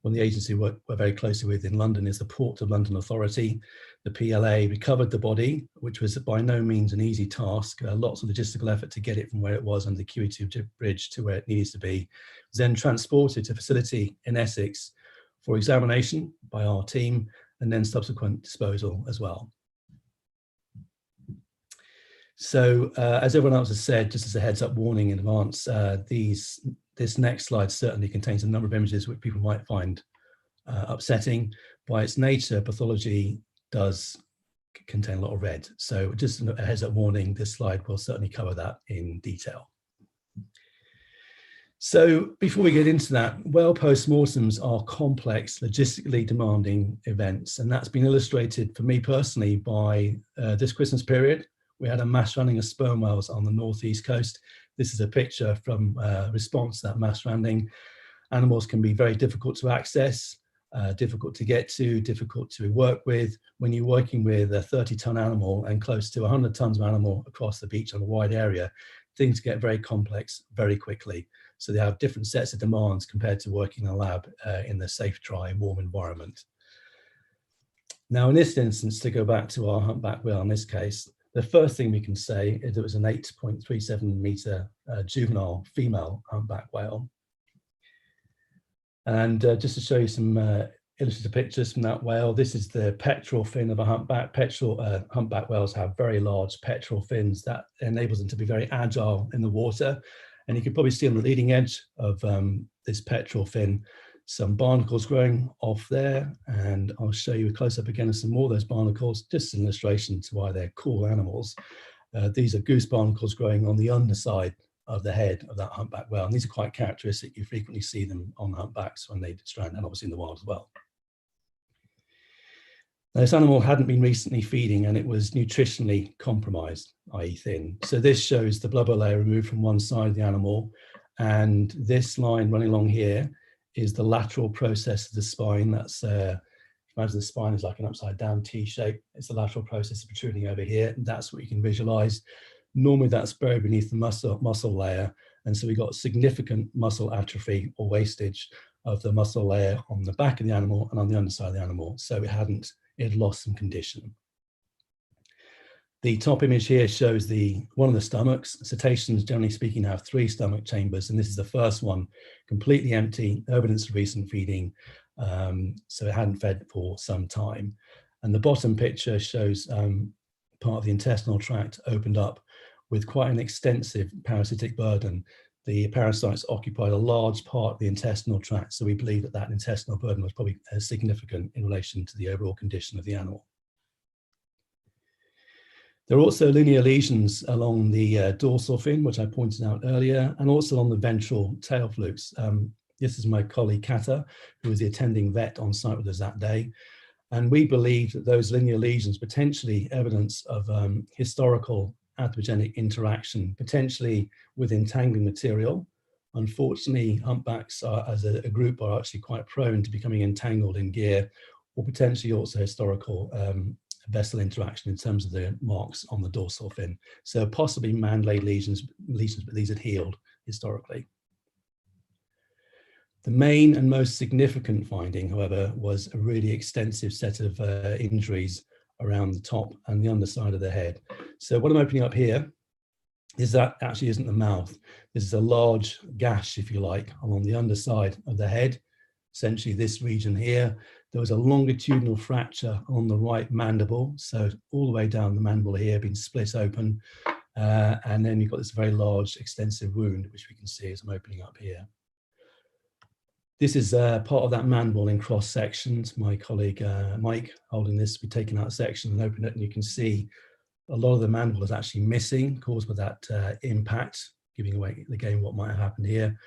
One of the agencies we work very closely with in London is the Port of London Authority. The PLA recovered the body, which was by no means an easy task. Lots of logistical effort to get it from where it was under the QE2 bridge to where it needs to be. It was then transported to a facility in Essex for examination by our team, and then subsequent disposal as well. So as everyone else has said, just as a heads up warning in advance, this next slide certainly contains a number of images which people might find upsetting. By its nature, pathology does contain a lot of red. So just a heads up warning, this slide will certainly cover that in detail. So before we get into that, whale post-mortems are complex, logistically demanding events. And that's been illustrated for me personally by this Christmas period. We had a mass landing of sperm whales on the northeast coast. This is a picture from response to that mass landing. Animals can be very difficult to access, difficult to get to, difficult to work with. When you're working with a 30-ton animal and close to 100 tons of animal across the beach on a wide area, things get very complex very quickly. So they have different sets of demands compared to working in a lab in the safe, dry, warm environment. Now, in this instance, to go back to our humpback whale in this case, the first thing we can say is it was an 8.37 meter juvenile female humpback whale. And just to show you some illustrative pictures from that whale, this is the pectoral fin of a humpback. Humpback whales have very large pectoral fins that enables them to be very agile in the water. And you can probably see on the leading edge of this pectoral fin some barnacles growing off there. And I'll show you a close-up again of some more of those barnacles, just an illustration to why they're cool animals. These are goose barnacles growing on the underside of the head of that humpback whale. And these are quite characteristic. You frequently see them on humpbacks when they strand, and obviously in the wild as well. Now, this animal hadn't been recently feeding and it was nutritionally compromised, i.e. thin. So this shows the blubber layer removed from one side of the animal. And this line running along here is the lateral process of the spine. That's, imagine the spine is like an upside down T shape. It's the lateral process protruding over here. And that's what you can visualize. Normally that's buried beneath the muscle layer. And so we got significant muscle atrophy or wastage of the muscle layer on the back of the animal and on the underside of the animal. So it had lost some condition. The top image here shows one of the stomachs. Cetaceans, generally speaking, have 3 stomach chambers, and this is the first one, completely empty, evidence of recent feeding, so it hadn't fed for some time. And the bottom picture shows part of the intestinal tract opened up with quite an extensive parasitic burden. The parasites occupied a large part of the intestinal tract, so we believe that intestinal burden was probably significant in relation to the overall condition of the animal. There are also linear lesions along the dorsal fin, which I pointed out earlier, and also on the ventral tail flukes. This is my colleague Kata, who was the attending vet on site with us that day. And we believe that those linear lesions potentially evidence of historical anthropogenic interaction, potentially with entangling material. Unfortunately, humpbacks as a group are actually quite prone to becoming entangled in gear, or potentially also historical vessel interaction in terms of the marks on the dorsal fin. So possibly man-made lesions, but these had healed historically. The main and most significant finding, however, was a really extensive set of injuries around the top and the underside of the head. So what I'm opening up here is that actually isn't the mouth. This is a large gash, if you like, along the underside of the head. Essentially this region here, there was a longitudinal fracture on the right mandible. So all the way down the mandible here, being split open. And then you've got this very large extensive wound, which we can see as I'm opening up here. This is part of that mandible in cross sections. My colleague Mike holding this, we've taken out a section and opened it, and you can see a lot of the mandible is actually missing, caused by that impact, giving away again what might have happened here,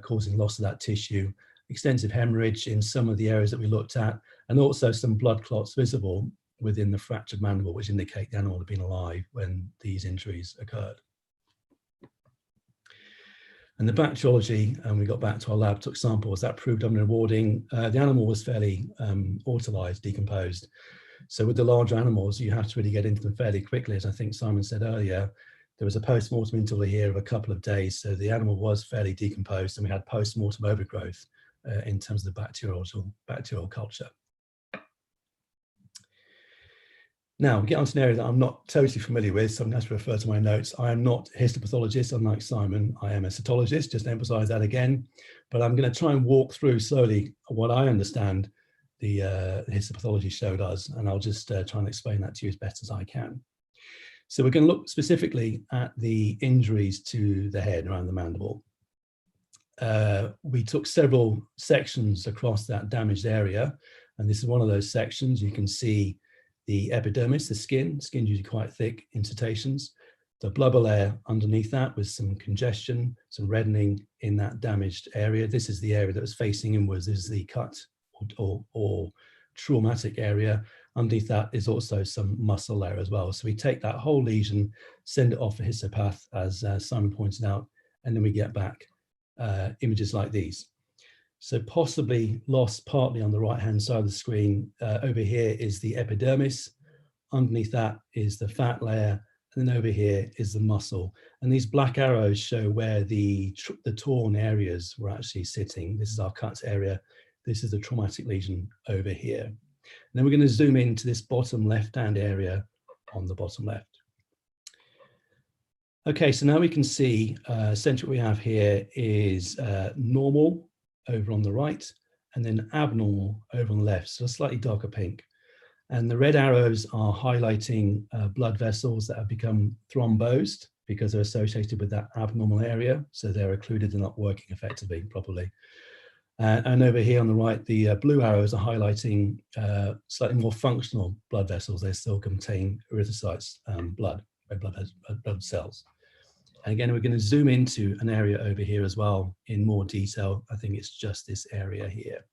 causing loss of that tissue, extensive hemorrhage in some of the areas that we looked at, and also some blood clots visible. within the fractured mandible, which indicate the animal had been alive when these injuries occurred. And the bacteriology, and we got back to our lab, took samples that proved unrewarding. The animal was fairly autolyzed, decomposed. So with the larger animals, you have to really get into them fairly quickly. As I think Simon said earlier, there was a post-mortem interval here of a couple of days. So the animal was fairly decomposed, and we had post-mortem overgrowth in terms of the bacterial culture. Now, we get onto an area that I'm not totally familiar with, so I'm going to refer to my notes. I am not a histopathologist, unlike Simon. I am a cetologist, just to emphasize that again. But I'm going to try and walk through slowly what I understand the histopathology showed us, and I'll just try and explain that to you as best as I can. So we're going to look specifically at the injuries to the head around the mandible. We took several sections across that damaged area, and this is one of those sections. You can see the epidermis, the skin's usually quite thick in cetaceans, the blubber layer underneath that with some congestion, some reddening in that damaged area. This is the area that was facing inwards. This is the cut or traumatic area. Underneath that is also some muscle layer as well. So we take that whole lesion, send it off for histopath, as Simon pointed out, and then we get back images like these. So possibly lost partly on the right-hand side of the screen. Over here is the epidermis. Underneath that is the fat layer. And then over here is the muscle. And these black arrows show where the torn areas were actually sitting. This is our cut area. This is the traumatic lesion over here. And then we're going to zoom into this bottom left-hand area on the bottom left. Okay, so now we can see essentially what we have here is normal over on the right, and then abnormal over on the left, so a slightly darker pink. And the red arrows are highlighting blood vessels that have become thrombosed because they're associated with that abnormal area, so they're occluded and not working effectively properly. And over here on the right, the blue arrows are highlighting slightly more functional blood vessels. They still contain erythrocytes, blood, red blood cells. And again, we're going to zoom into an area over here as well in more detail. I think it's just this area here.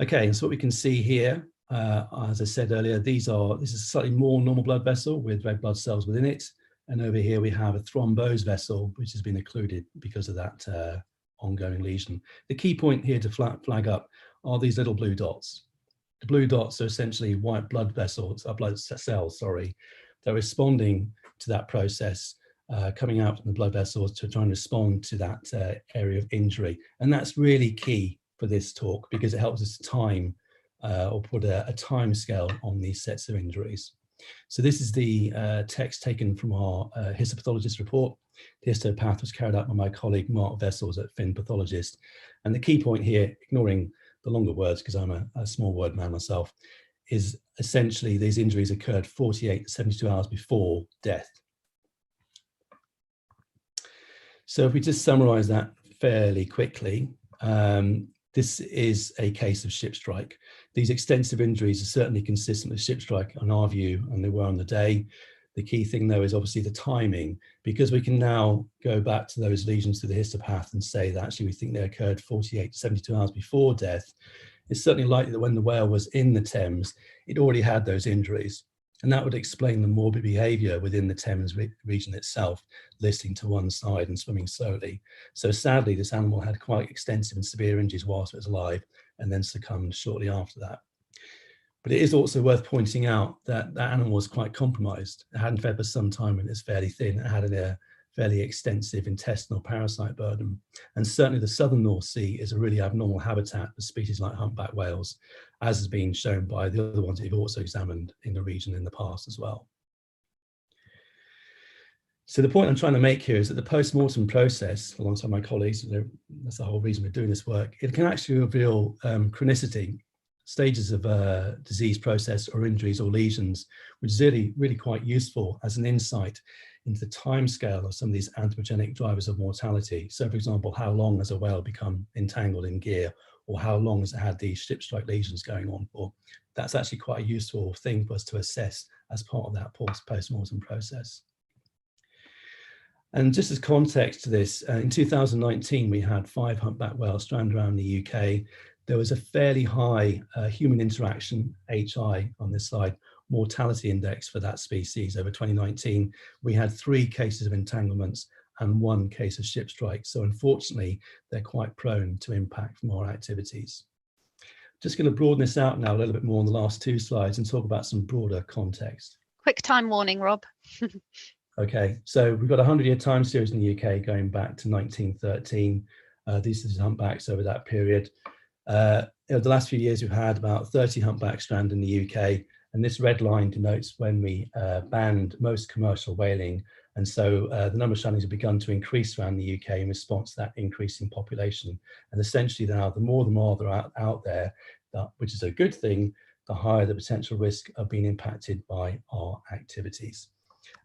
Okay, so what we can see here, as I said earlier, this is a slightly more normal blood vessel with red blood cells within it. And over here we have a thrombosed vessel, which has been occluded because of that ongoing lesion. The key point here to flag up are these little blue dots. The blue dots are essentially white blood vessels, blood cells, sorry. They're responding to that process, coming out from the blood vessels to try and respond to that area of injury. And that's really key for this talk because it helps us time or put a time scale on these sets of injuries. So this is the text taken from our histopathologist report. The histopath was carried out by my colleague Mark Vessels at Pathologist. And the key point here, ignoring the longer words because I'm a small word man myself, is essentially these injuries occurred 48 to 72 hours before death. So if we just summarize that fairly quickly, this is a case of ship strike. These extensive injuries are certainly consistent with ship strike on our view, and they were on the day. The key thing though is obviously the timing, because we can now go back to those lesions to the histopath and say that actually we think they occurred 48 to 72 hours before death. It's certainly likely that when the whale was in the Thames, it already had those injuries. And that would explain the morbid behavior within the Thames region itself, listing to one side and swimming slowly. So sadly, this animal had quite extensive and severe injuries whilst it was alive and then succumbed shortly after that. But it is also worth pointing out that that animal was quite compromised. It hadn't fed for some time and it's fairly thin. It had a fairly extensive intestinal parasite burden. And certainly the southern North Sea is a really abnormal habitat for species like humpback whales, as has been shown by the other ones that we've also examined in the region in the past as well. So the point I'm trying to make here is that the post-mortem process, alongside my colleagues, that's the whole reason we're doing this work, it can actually reveal chronicity, stages of disease process or injuries or lesions, which is really quite useful as an insight into the time scale of some of these anthropogenic drivers of mortality. So for example, how long has a whale become entangled in gear, or how long has it had these ship strike lesions going on for? That's actually quite a useful thing for us to assess as part of that post-mortem process. And just as context to this, in 2019, we had 5 humpback whales stranded around the UK. there was a fairly high human interaction, HI on this slide, mortality index for that species. Over 2019, we had 3 cases of entanglements and 1 case of ship strike. So unfortunately, they're quite prone to impact from our activities. Just going to broaden this out now a little bit more on the last 2 slides and talk about some broader context. Quick time warning, Rob. Okay, so we've got a 100-year time series in the UK going back to 1913. These are humpbacks over that period. Over the last few years, we've had about 30 humpback strand in the UK, and this red line denotes when we banned most commercial whaling, and so the number of strandings have begun to increase around the UK in response to that increasing population. And essentially now, the more there are out there, which is a good thing, the higher the potential risk of being impacted by our activities.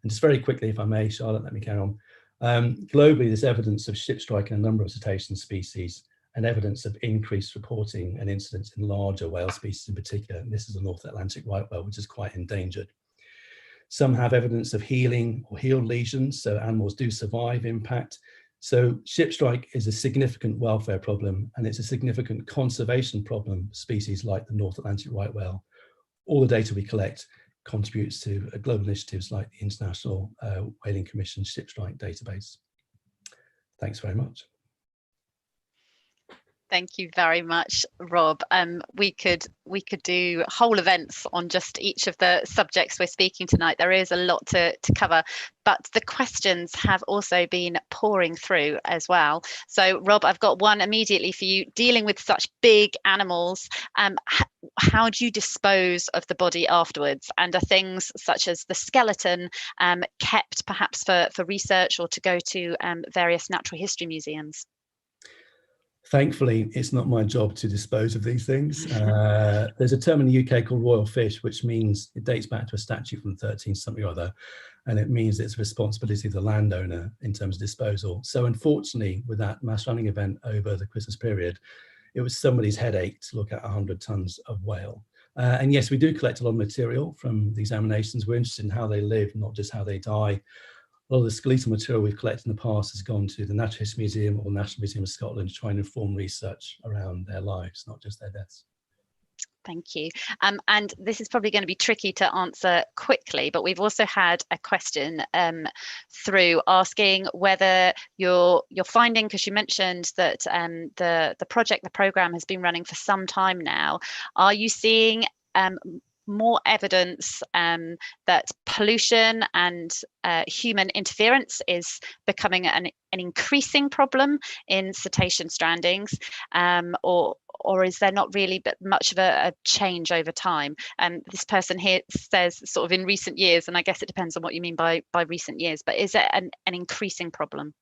And just very quickly, if I may, Charlotte, let me carry on. Globally, there's evidence of ship strike in a number of cetacean species, and evidence of increased reporting and incidents in larger whale species in particular. And this is the North Atlantic right whale, which is quite endangered. Some have evidence of healing or healed lesions, so animals do survive impact. So ship strike is a significant welfare problem, and it's a significant conservation problem for species like the North Atlantic right whale. All the data we collect contributes to global initiatives like the International Whaling Commission Ship Strike Database. Thanks very much. Thank you very much, Rob. We could do whole events on just each of the subjects we're speaking tonight. There is a lot to cover, but the questions have also been pouring through as well. So, Rob, I've got one immediately for you. Dealing with such big animals, how do you dispose of the body afterwards? And are things such as the skeleton kept perhaps for research or to go to various natural history museums? Thankfully, it's not my job to dispose of these things. There's a term in the UK called royal fish, which means it dates back to a statute from the 13th something or other, and it means it's a responsibility of the landowner in terms of disposal. So unfortunately, with that mass running event over the Christmas period, it was somebody's headache to look at 100 tons of whale. And yes, we do collect a lot of material from the examinations. We're interested in how they live, not just how they die. A lot of the skeletal material we've collected in the past has gone to the Natural History Museum or the National Museum of Scotland to try and inform research around their lives, not just their deaths. Thank you. And this is probably going to be tricky to answer quickly, but we've also had a question through asking whether you're finding, because you mentioned that the program has been running for some time now, are you seeing more evidence that pollution and human interference is becoming an increasing problem in cetacean strandings, or is there not really but much of a change over time? This person here says sort of in recent years, and I guess it depends on what you mean by recent years, but is it an increasing problem?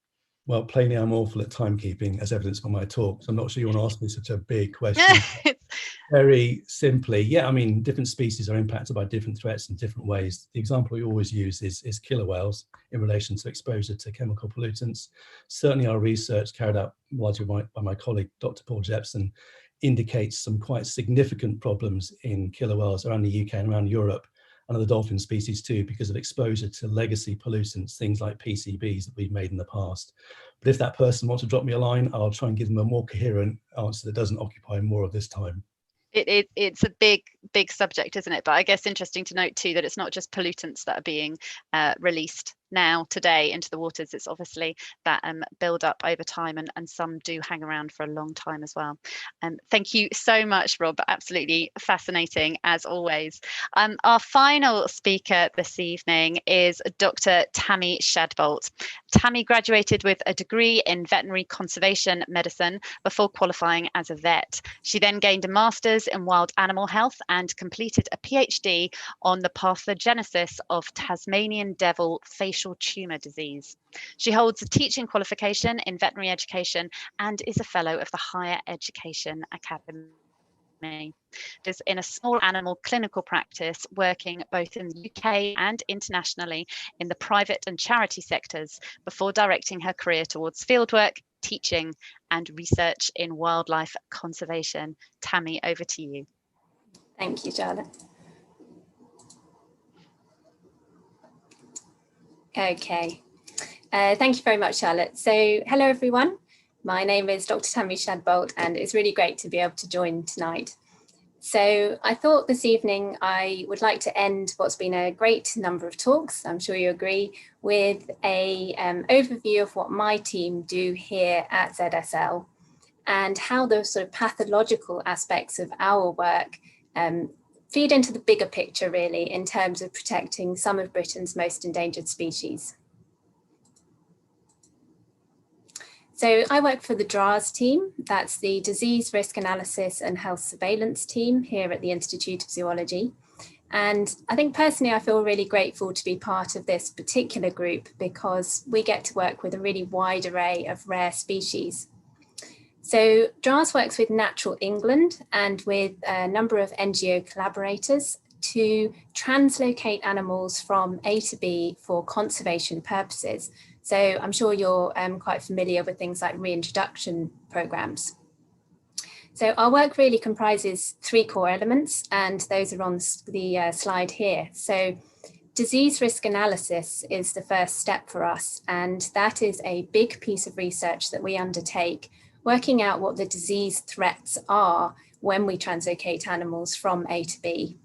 Well, plainly, I'm awful at timekeeping, as evidenced by my talk. So I'm not sure you want to ask me such a big question. Very simply, yeah, I mean, different species are impacted by different threats in different ways. The example we always use is killer whales in relation to exposure to chemical pollutants. Certainly our research carried out largely by my colleague, Dr. Paul Jepson, indicates some quite significant problems in killer whales around the UK and around Europe, and other dolphin species too, because of exposure to legacy pollutants, things like PCBs that we've made in the past. But if that person wants to drop me a line, I'll try and give them a more coherent answer that doesn't occupy more of this time. It's a big subject, isn't it? But I guess interesting to note too that it's not just pollutants that are being released today into the waters. It's obviously that build up over time, and some do hang around for a long time as well. Thank you so much, Rob. Absolutely fascinating as always. Our final speaker this evening is Dr. Tammy Shadbolt. Tammy graduated with a degree in veterinary conservation medicine before qualifying as a vet. She then gained a master's in wild animal health and completed a PhD on the pathogenesis of Tasmanian devil facial tumour disease. She holds a teaching qualification in veterinary education and is a fellow of the Higher Education Academy. Is in a small animal clinical practice, working both in the UK and internationally in the private and charity sectors, before directing her career towards fieldwork, teaching and research in wildlife conservation. Tammy, over to you. Thank you, Charlotte. Okay, thank you very much, Charlotte. So hello, everyone. My name is Dr. Tammy Shadbolt, and it's really great to be able to join tonight. So I thought this evening I would like to end what's been a great number of talks, I'm sure you agree, with a overview of what my team do here at ZSL and how the sort of pathological aspects of our work feed into the bigger picture, really, in terms of protecting some of Britain's most endangered species. So I work for the DRAS team, that's the Disease Risk Analysis and Health Surveillance team here at the Institute of Zoology. And I think personally, I feel really grateful to be part of this particular group because we get to work with a really wide array of rare species. So DRAS works with Natural England and with a number of NGO collaborators to translocate animals from A to B for conservation purposes. So I'm sure you're quite familiar with things like reintroduction programs. So our work really comprises three core elements, and those are on the slide here. So disease risk analysis is the first step for us, and that is a big piece of research that we undertake, working out what the disease threats are when we translocate animals from A to B.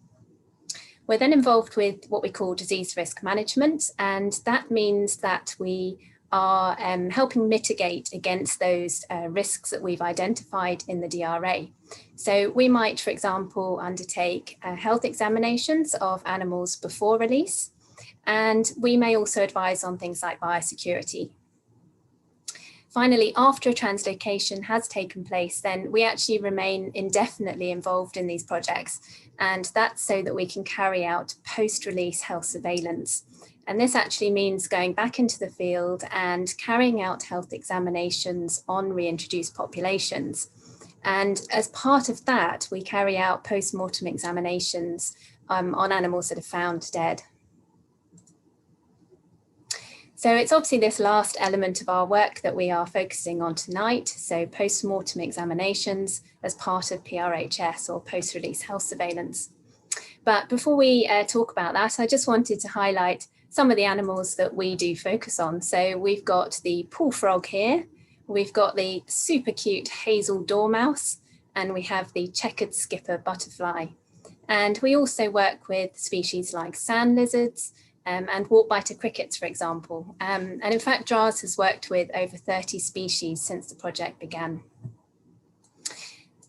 We're then involved with what we call disease risk management, and that means that we are helping mitigate against those risks that we've identified in the DRA. So we might, for example, undertake health examinations of animals before release, and we may also advise on things like biosecurity. Finally, after a translocation has taken place, then we actually remain indefinitely involved in these projects. And that's so that we can carry out post-release health surveillance. And this actually means going back into the field and carrying out health examinations on reintroduced populations. And as part of that, we carry out post-mortem examinations on animals that are found dead. So it's obviously this last element of our work that we are focusing on tonight. So post-mortem examinations as part of PRHS or post-release health surveillance. But before we talk about that, I just wanted to highlight some of the animals that we do focus on. So we've got the pool frog here, we've got the super cute hazel dormouse, and we have the checkered skipper butterfly. And we also work with species like sand lizards, and walk-biter crickets, for example. And in fact, DRAS has worked with over 30 species since the project began.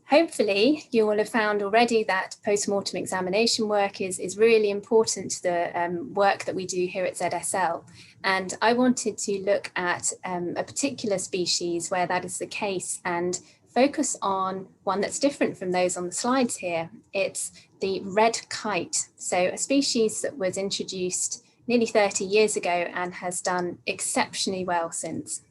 Hopefully, you will have found already that post-mortem examination work is really important to the work that we do here at ZSL. And I wanted to look at a particular species where that is the case and focus on one that's different from those on the slides here. It's the red kite. So a species that was introduced nearly 30 years ago and has done exceptionally well since.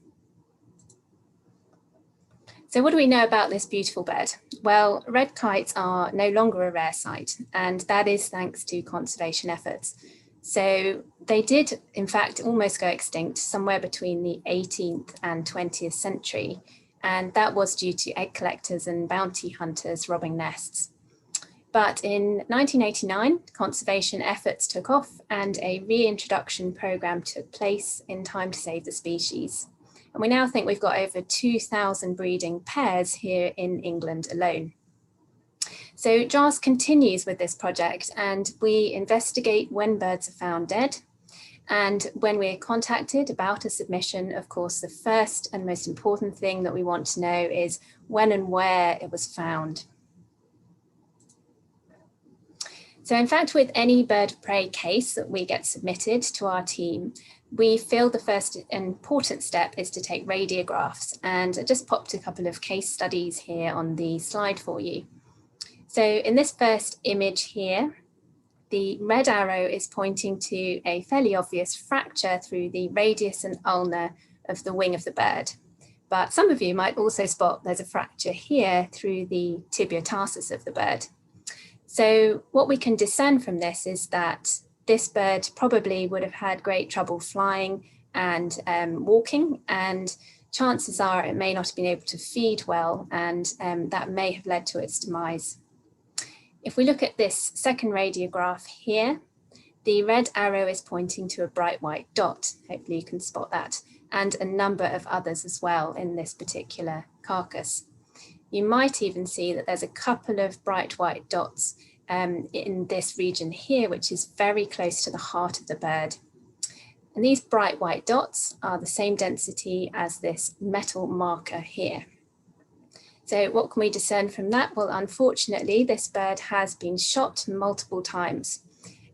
So what do we know about this beautiful bird? Well, red kites are no longer a rare sight, and that is thanks to conservation efforts. So they did, in fact, almost go extinct somewhere between the 18th and 20th century, and that was due to egg collectors and bounty hunters robbing nests. But in 1989, conservation efforts took off and a reintroduction program took place in time to save the species. And we now think we've got over 2,000 breeding pairs here in England alone. So DRAS continues with this project, and we investigate when birds are found dead. And when we're contacted about a submission, of course, the first and most important thing that we want to know is when and where it was found. So in fact, with any bird of prey case that we get submitted to our team, we feel the first important step is to take radiographs. And I just popped a couple of case studies here on the slide for you. So in this first image here, the red arrow is pointing to a fairly obvious fracture through the radius and ulna of the wing of the bird. But some of you might also spot there's a fracture here through the tibia tarsus of the bird. So what we can discern from this is that this bird probably would have had great trouble flying and walking, and chances are it may not have been able to feed well, and that may have led to its demise. If we look at this second radiograph here, the red arrow is pointing to a bright white dot. Hopefully you can spot that. and a number of others as well in this particular carcass. You might even see that there's a couple of bright white dots in this region here, which is very close to the heart of the bird. And these bright white dots are the same density as this metal marker here. So what can we discern from that? Well, unfortunately, this bird has been shot multiple times.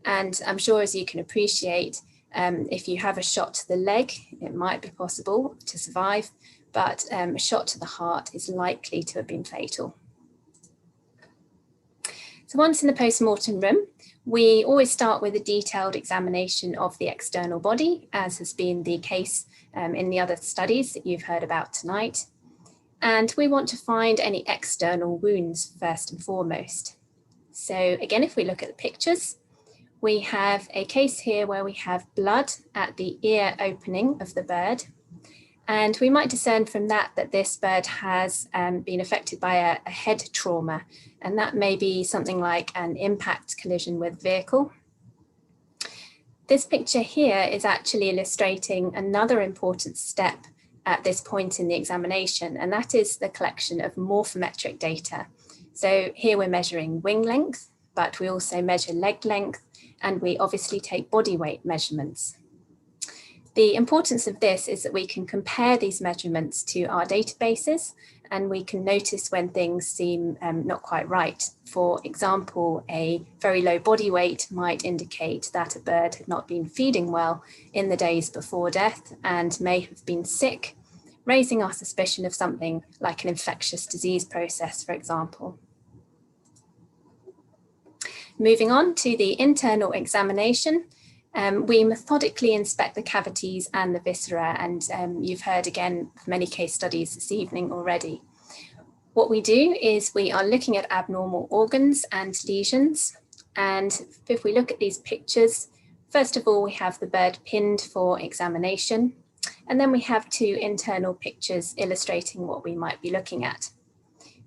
And I'm sure, as you can appreciate, if you have a shot to the leg, it might be possible to survive, but a shot to the heart is likely to have been fatal. So once in the post-mortem room, we always start with a detailed examination of the external body, as has been the case in the other studies that you've heard about tonight. And we want to find any external wounds first and foremost. So again, if we look at the pictures, we have a case here where we have blood at the ear opening of the bird. And we might discern from that that this bird has been affected by a head trauma. And that may be something like an impact collision with vehicle. This picture here is actually illustrating another important step at this point in the examination, and that is the collection of morphometric data. So here we're measuring wing length, but we also measure leg length, and we obviously take body weight measurements. The importance of this is that we can compare these measurements to our databases, and we can notice when things seem not quite right. For example, a very low body weight might indicate that a bird had not been feeding well in the days before death and may have been sick, raising our suspicion of something like an infectious disease process, for example. Moving on to the internal examination, we methodically inspect the cavities and the viscera, and you've heard again of many case studies this evening already. What we do is we are looking at abnormal organs and lesions, and if we look at these pictures, first of all we have the bird pinned for examination, and then we have two internal pictures illustrating what we might be looking at.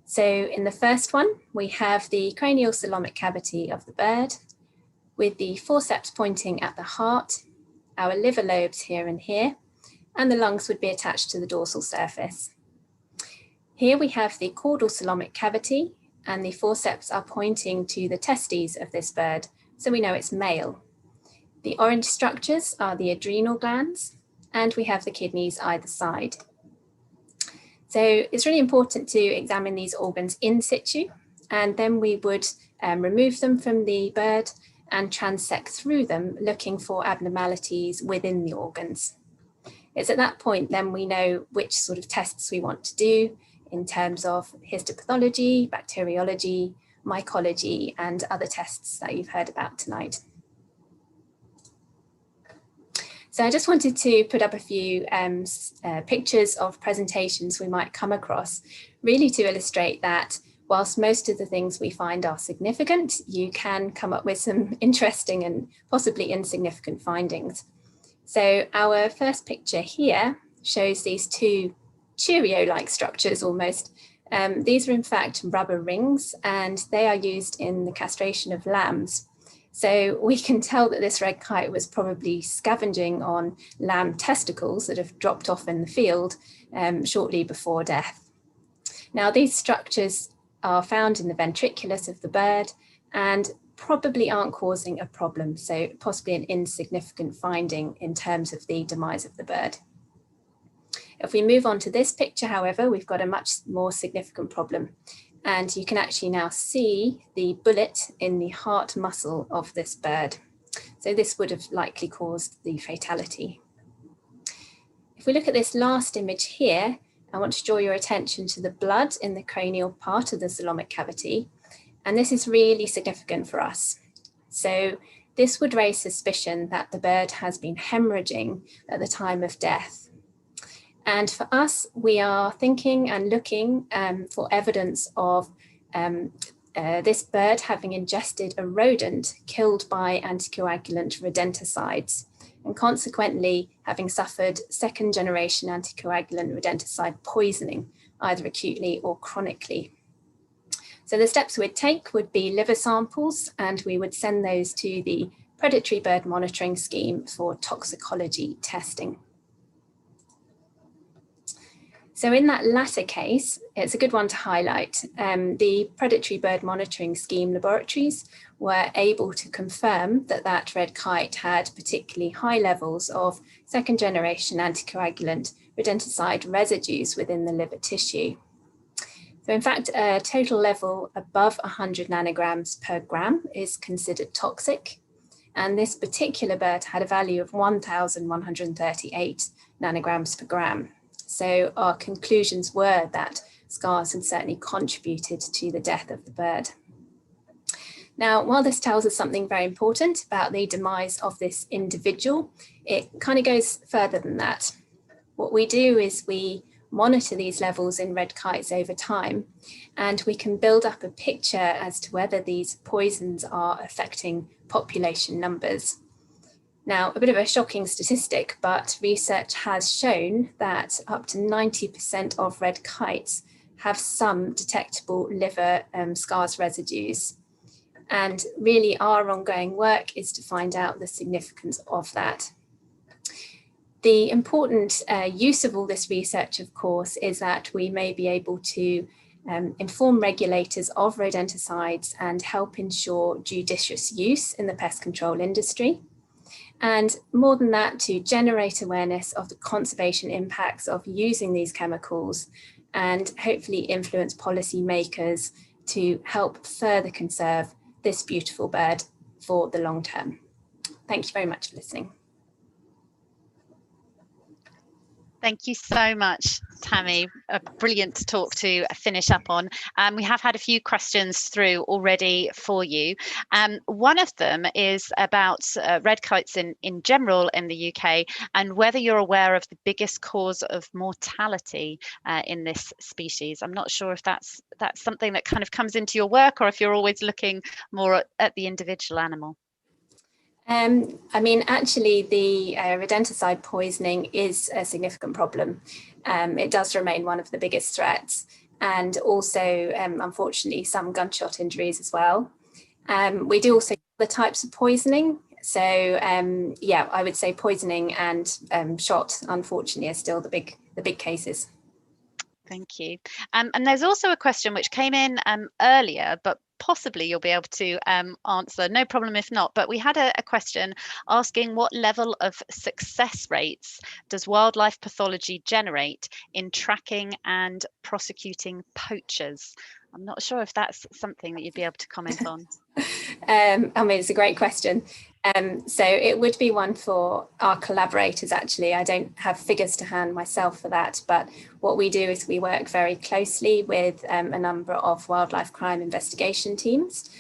So in the first one, we have the cranial coelomic cavity of the bird, with the forceps pointing at the heart, our liver lobes here and here, and the lungs would be attached to the dorsal surface. Here we have the caudal coelomic cavity, and the forceps are pointing to the testes of this bird, so we know it's male. The orange structures are the adrenal glands, and we have the kidneys either side. So it's really important to examine these organs in situ, and then we would remove them from the bird and transect through them, looking for abnormalities within the organs. It's at that point then we know which sort of tests we want to do in terms of histopathology, bacteriology, mycology, and other tests that you've heard about tonight. So I just wanted to put up a few pictures of presentations we might come across, really to illustrate that whilst most of the things we find are significant, you can come up with some interesting and possibly insignificant findings. So our first picture here shows these two Cheerio-like structures almost. These are in fact rubber rings, and they are used in the castration of lambs. So we can tell that this red kite was probably scavenging on lamb testicles that have dropped off in the field shortly before death. Now these structures are found in the ventriculus of the bird and probably aren't causing a problem, so possibly an insignificant finding in terms of the demise of the bird. If we move on to this picture, however, we've got a much more significant problem, and you can actually now see the bullet in the heart muscle of this bird. So this would have likely caused the fatality. If we look at this last image here, I want to draw your attention to the blood in the cranial part of the coelomic cavity, and this is really significant for us. So this would raise suspicion that the bird has been hemorrhaging at the time of death. And for us, we are thinking and looking for evidence of this bird having ingested a rodent killed by anticoagulant rodenticides, and consequently having suffered second-generation anticoagulant rodenticide poisoning, either acutely or chronically. So the steps we'd take would be liver samples, and we would send those to the predatory bird monitoring scheme for toxicology testing. So in that latter case, it's a good one to highlight. The predatory bird monitoring scheme laboratories were able to confirm that that red kite had particularly high levels of second generation anticoagulant rodenticide residues within the liver tissue. So in fact, a total level above 100 nanograms per gram is considered toxic. And this particular bird had a value of 1,138 nanograms per gram. So our conclusions were that scars had certainly contributed to the death of the bird. Now, while this tells us something very important about the demise of this individual, it kind of goes further than that. What we do is we monitor these levels in red kites over time, and we can build up a picture as to whether these poisons are affecting population numbers. Now, a bit of a shocking statistic, but research has shown that up to 90% of red kites have some detectable liver scars residues. And really our ongoing work is to find out the significance of that. The important use of all this research, of course, is that we may be able to inform regulators of rodenticides and help ensure judicious use in the pest control industry. And more than that, to generate awareness of the conservation impacts of using these chemicals and hopefully influence policymakers to help further conserve this beautiful bird for the long term. Thank you very much for listening. Thank you so much, Tammy. A brilliant talk to finish up on. We have had a few questions through already for you. One of them is about red kites in general in the UK, and whether you're aware of the biggest cause of mortality in this species. I'm not sure if that's something that kind of comes into your work, or if you're always looking more at the individual animal. I mean, actually, the rodenticide poisoning is a significant problem. It does remain one of the biggest threats, and also, unfortunately, some gunshot injuries as well. We do also the types of poisoning. So, yeah, I would say poisoning and shot, unfortunately, are still the big cases. Thank you. And there's also a question which came in earlier, but possibly you'll be able to answer, no problem if not, but we had a question asking what level of success rates does wildlife pathology generate in tracking and prosecuting poachers? I'm not sure if that's something that you'd be able to comment on. I mean, it's a great question. So it would be one for our collaborators, actually. I don't have figures to hand myself for that, but what we do is we work very closely with a number of wildlife crime investigation teams.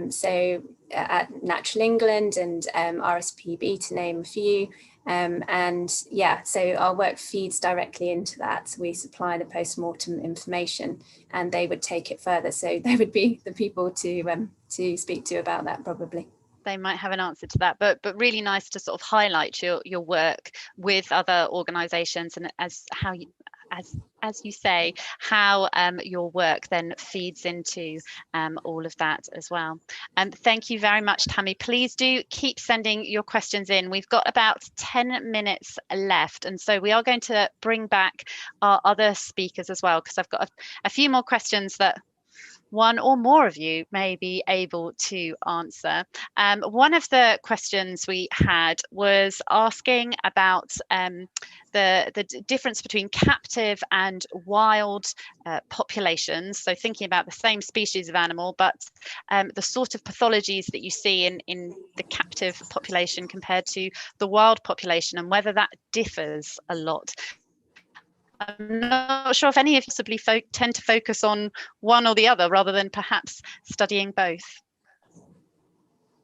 So at Natural England and RSPB, to name a few. And yeah, so our work feeds directly into that. We supply the post-mortem information and they would take it further. So they would be the people to speak to about that, probably. They might have an answer to that, but really nice to sort of highlight your work with other organisations, and as you say, how your work then feeds into all of that as well. Thank you very much, Tammy. Please do keep sending your questions in. We've got about 10 minutes left, and so we are going to bring back our other speakers as well, because I've got a few more questions that one or more of you may be able to answer. One of the questions we had was asking about the difference between captive and wild populations. So thinking about the same species of animal, but the sort of pathologies that you see in the captive population compared to the wild population, and whether that differs a lot. I'm not sure if any of you possibly tend to focus on one or the other rather than perhaps studying both.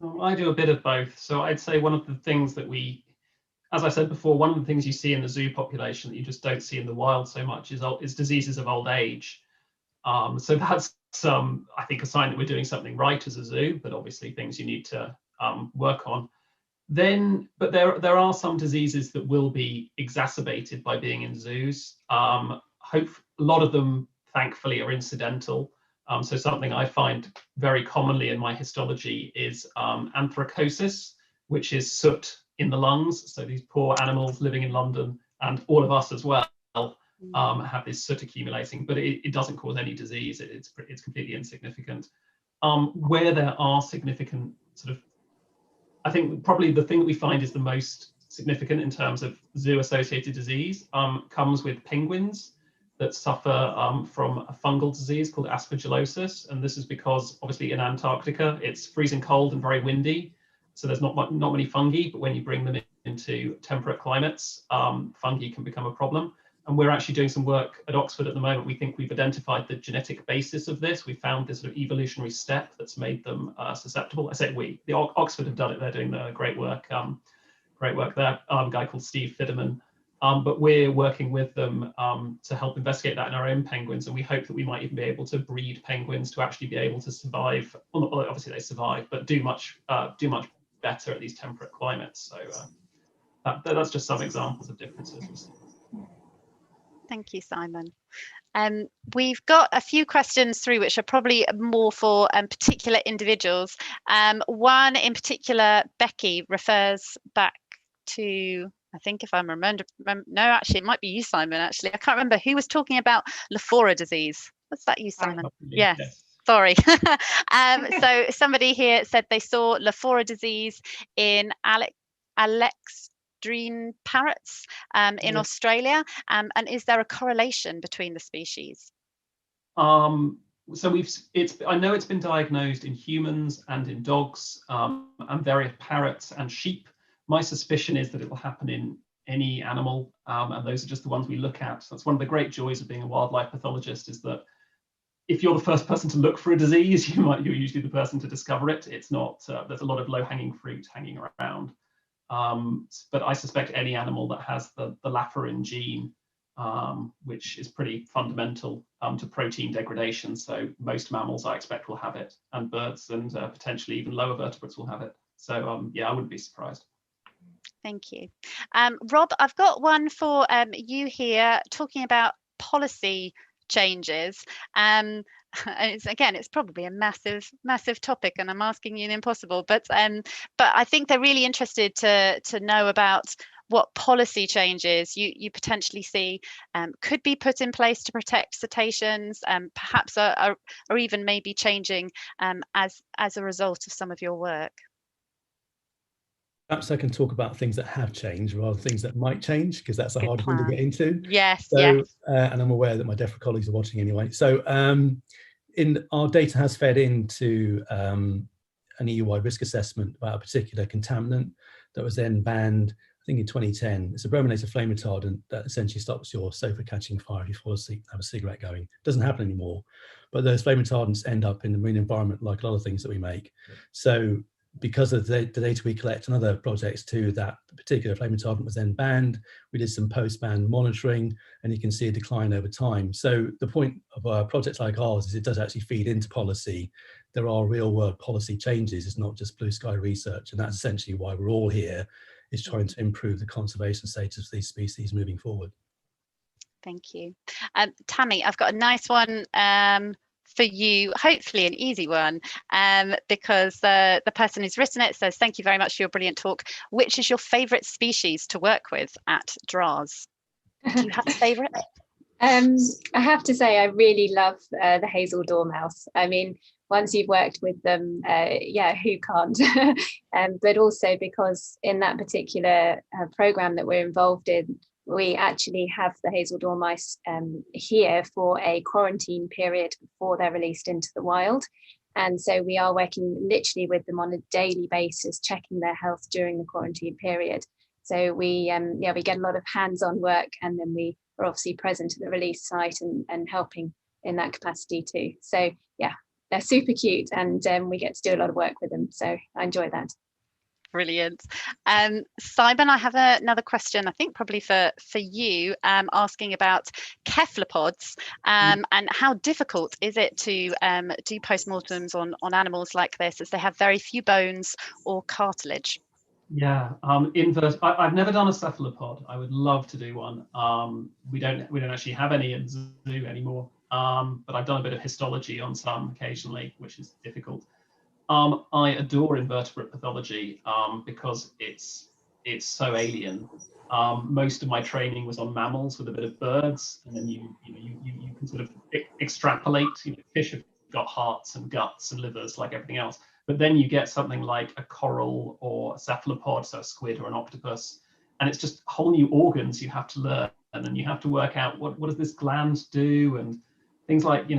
Well, I do a bit of both. So I'd say one of the things that as I said before, one of the things you see in the zoo population that you just don't see in the wild so much is diseases of old age. So that's I think a sign that we're doing something right as a zoo, but obviously things you need to work on. But there are some diseases that will be exacerbated by being in zoos. A lot of them, thankfully, are incidental. So something I find very commonly in my histology is anthracosis, which is soot in the lungs. So these poor animals living in London, and all of us as well, have this soot accumulating, but it doesn't cause any disease. It's completely insignificant. Where there are significant sort of, I think probably the thing that we find is the most significant in terms of zoo-associated disease comes with penguins that suffer from a fungal disease called aspergillosis, and this is because obviously in Antarctica it's freezing cold and very windy, so there's not many fungi, but when you bring them into temperate climates, fungi can become a problem. And we're actually doing some work at Oxford at the moment. We think we've identified the genetic basis of this. We found this sort of evolutionary step that's made them susceptible. I say we, the Oxford have done it. They're doing great work there. A guy called Steve Fidderman. But we're working with them to help investigate that in our own penguins. And we hope that we might even be able to breed penguins to actually be able to survive. Well, obviously they survive, but do much better at these temperate climates. So that's just some examples of differences. Thank you, Simon. We've got a few questions through which are probably more for particular individuals. One in particular, Becki, refers back to, I think if I'm no, actually it might be you, Simon, actually. I can't remember who was talking about Lafora disease. Was that you, Simon? Yes. Sorry. So somebody here said they saw Lafora disease in Alexandrine parrots in Australia, and is there a correlation between the species? So I know it's been diagnosed in humans and in dogs and various parrots and sheep. My suspicion is that it will happen in any animal, and those are just the ones we look at. That's one of the great joys of being a wildlife pathologist, is that if you're the first person to look for a disease, you're usually the person to discover it. It's not, there's a lot of low-hanging fruit hanging around. But I suspect any animal that has the laforin gene, which is pretty fundamental to protein degradation. So most mammals I expect will have it, and birds and potentially even lower vertebrates will have it. So yeah, I wouldn't be surprised. Thank you. Rob, I've got one for you here, talking about policy changes. It's probably a massive topic, and I'm asking you an impossible, but I think they're really interested to know about what policy changes you potentially see could be put in place to protect cetaceans, perhaps are even maybe changing as a result of some of your work. Perhaps I can talk about things that have changed rather than things that might change, because that's a hard thing to get into. Yes, so, yes. And I'm aware that my DEFRA colleagues are watching anyway. So our data has fed into an EU-wide risk assessment about a particular contaminant that was then banned, I think in 2010. It's a brominated flame retardant that essentially stops your sofa catching fire if you fall asleep and have a cigarette going. It doesn't happen anymore, but those flame retardants end up in the marine environment like a lot of things that we make. So because of the data we collect and other projects too, that particular flame retardant was then banned. We did some post-ban monitoring, and you can see a decline over time. So the point of a project like ours is it does actually feed into policy. There are real world policy changes. It's not just blue sky research, and that's essentially why we're all here, is trying to improve the conservation status of these species moving forward. Thank you. Tammy, I've got a nice one for you, hopefully an easy one, because the person who's written it says, thank you very much for your brilliant talk. Which is your favourite species to work with at DRAS? Do you have a favourite? I have to say I really love the hazel dormouse. I mean, once you've worked with them, yeah, who can't? But also because in that particular programme that we're involved in, we actually have the hazel dormice here for a quarantine period before they're released into the wild. And so we are working literally with them on a daily basis, checking their health during the quarantine period. So we get a lot of hands-on work, and then we are obviously present at the release site and helping in that capacity too. So yeah, they're super cute, and we get to do a lot of work with them. So I enjoy that. Brilliant. Simon, I have another question, I think probably for you, asking about cephalopods and how difficult is it to do postmortems on animals like this, as they have very few bones or cartilage? Yeah, I've never done a cephalopod. I would love to do one. We don't actually have any at zoo anymore, but I've done a bit of histology on some occasionally, which is difficult. I adore invertebrate pathology because it's so alien. Most of my training was on mammals with a bit of birds, and then you can sort of extrapolate. Fish have got hearts and guts and livers like everything else, but then you get something like a coral or a cephalopod, so a squid or an octopus, and it's just whole new organs you have to learn, and then you have to work out what does this gland do, and things like,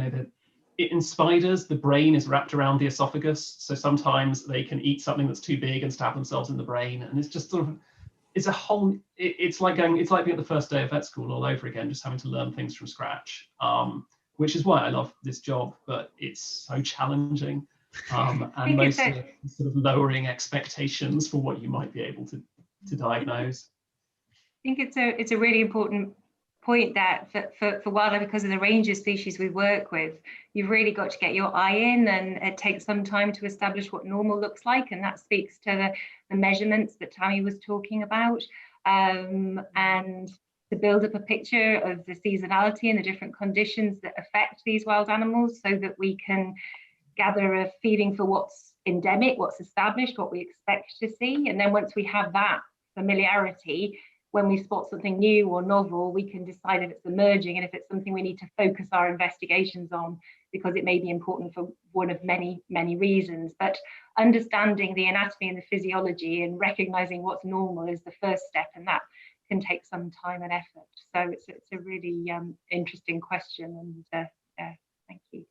in spiders, the brain is wrapped around the esophagus, so sometimes they can eat something that's too big and stab themselves in the brain, and it's just sort of, it's like being at the first day of vet school all over again, just having to learn things from scratch, which is why I love this job, but it's so challenging, and mostly sort of lowering expectations for what you might be able to diagnose. I think it's a really important point that for wildlife, because of the range of species we work with, you've really got to get your eye in, and it takes some time to establish what normal looks like, and that speaks to the measurements that Tammy was talking about, and to build up a picture of the seasonality and the different conditions that affect these wild animals, so that we can gather a feeling for what's endemic, what's established, what we expect to see. And then once we have that familiarity, when we spot something new or novel, we can decide if it's emerging and if it's something we need to focus our investigations on, because it may be important for one of many, many reasons. But understanding the anatomy and the physiology and recognizing what's normal is the first step, and that can take some time and effort. So it's a really interesting question, and thank you.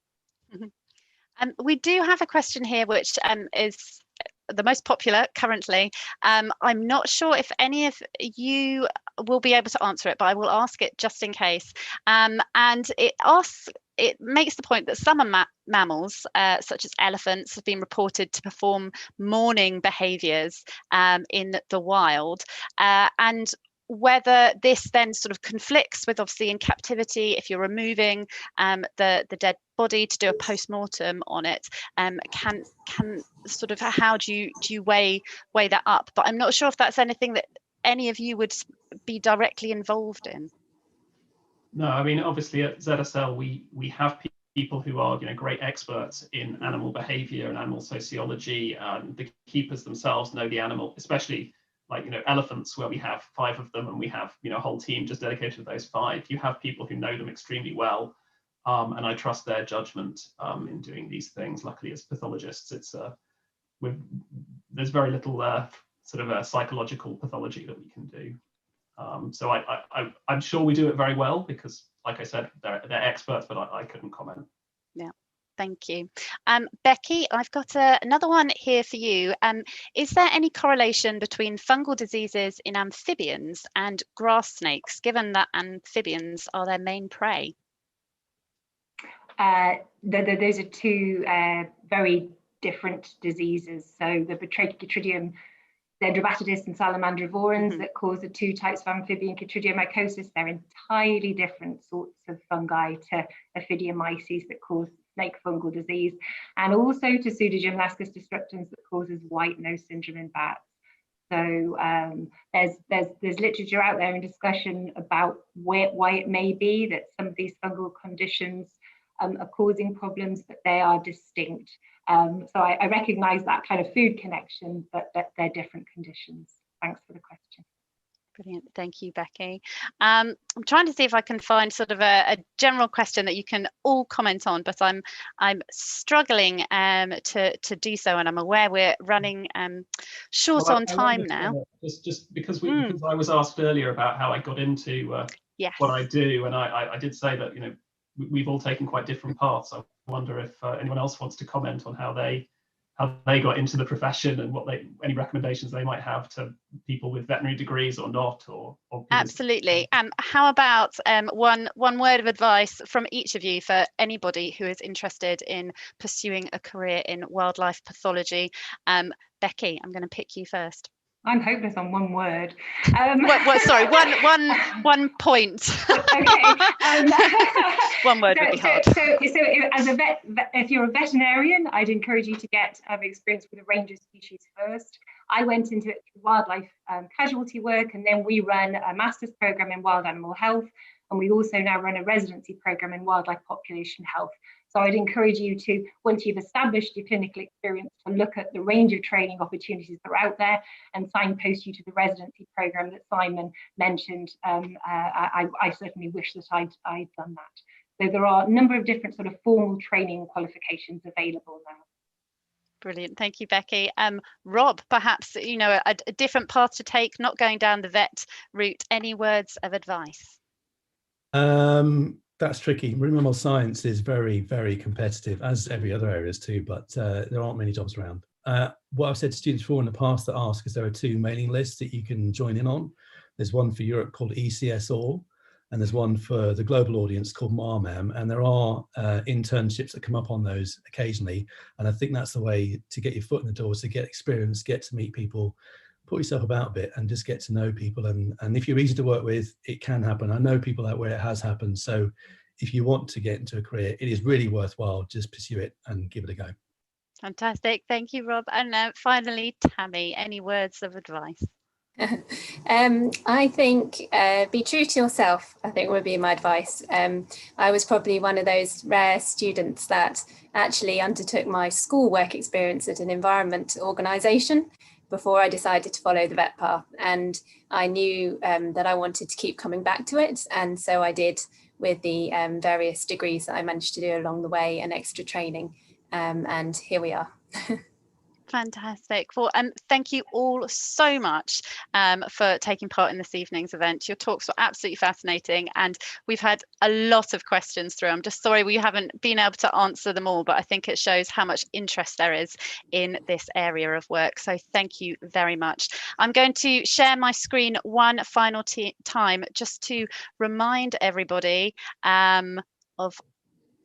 We do have a question here which is the most popular currently. I'm not sure if any of you will be able to answer it, but I will ask it just in case. And it makes the point that some mammals, such as elephants, have been reported to perform mourning behaviours in the wild, and whether this then sort of conflicts with, obviously in captivity, if you're removing the dead body to do a post-mortem on it, can sort of, how do you weigh that up? But I'm not sure if that's anything that any of you would be directly involved in. No, I mean, obviously at ZSL we have people who are great experts in animal behavior and animal sociology. The keepers themselves know the animal, especially like elephants, where we have 5 of them and we have a whole team just dedicated to those 5. You have people who know them extremely well, and I trust their judgment in doing these things. Luckily, as pathologists, there's very little sort of psychological pathology that we can do. So I'm sure we do it very well, because, like I said, they're experts, but I couldn't comment. Yeah. Thank you. Becki, I've got another one here for you. Is there any correlation between fungal diseases in amphibians and grass snakes, given that amphibians are their main prey? Those are 2 very different diseases. So the Batrachitridium dendrobatidis and salamandrivorans that cause the 2 types of amphibian chytridiomycosis, they're entirely different sorts of fungi to ophidiomyces that cause snake fungal disease, and also to Pseudogymnascus destructans that causes white nose syndrome in bats. So there's literature out there in discussion about why it may be that some of these fungal conditions are causing problems, but they are distinct. So I recognise that kind of food connection, but they're different conditions. Thanks for the question. Brilliant. Thank you, Becki. I'm trying to see if I can find sort of a general question that you can all comment on, but I'm struggling to do so, and I'm aware we're running short on time now. Just because I was asked earlier about how I got into yes. what I do, and I did say that we've all taken quite different paths. I wonder if anyone else wants to comment on how they got into the profession, and any recommendations they might have to people with veterinary degrees or not, or absolutely. How about one word of advice from each of you for anybody who is interested in pursuing a career in wildlife pathology? Becki, I'm going to pick you first. I'm hopeless on one word. Sorry, one point. Okay. One word would be hard. So as a vet, if you're a veterinarian, I'd encourage you to get experience with a range of species first. I went into wildlife casualty work, and then we run a master's program in wild animal health, And we also now run a residency programme in wildlife population health. So I'd encourage you to, once you've established your clinical experience, to look at the range of training opportunities that are out there and signpost you to the residency programme that Simon mentioned. I certainly wish that I'd done that. So there are a number of different sort of formal training qualifications available now. Brilliant, thank you, Becki. Rob, perhaps, you know, a different path to take, not going down the vet route. Any words of advice? That's tricky. Marine mammal science is very, very competitive, as every other areas too, but there aren't many jobs around. What I've said to students before in the past that ask is there are 2 mailing lists that you can join in on. There's one for Europe called ECS All, and there's one for the global audience called MARMEM, and there are internships that come up on those occasionally. And I think that's the way to get your foot in the door, is to get experience, get to meet people, put yourself about a bit and just get to know people. And if you're easy to work with, it can happen. I know people out where it has happened. So if you want to get into a career, it is really worthwhile. Just pursue it and give it a go. Fantastic. Thank you, Rob. And finally, Tammy, any words of advice? I think be true to yourself, I think would be my advice. I was probably one of those rare students that actually undertook my school work experience at an environment organisation before I decided to follow the vet path. And I knew that I wanted to keep coming back to it. And so I did, with the various degrees that I managed to do along the way and extra training. And here we are. Fantastic. Well, thank you all so much for taking part in this evening's event. Your talks were absolutely fascinating, and we've had a lot of questions through. I'm just sorry we haven't been able to answer them all, but I think it shows how much interest there is in this area of work. So thank you very much. I'm going to share my screen one final time just to remind everybody of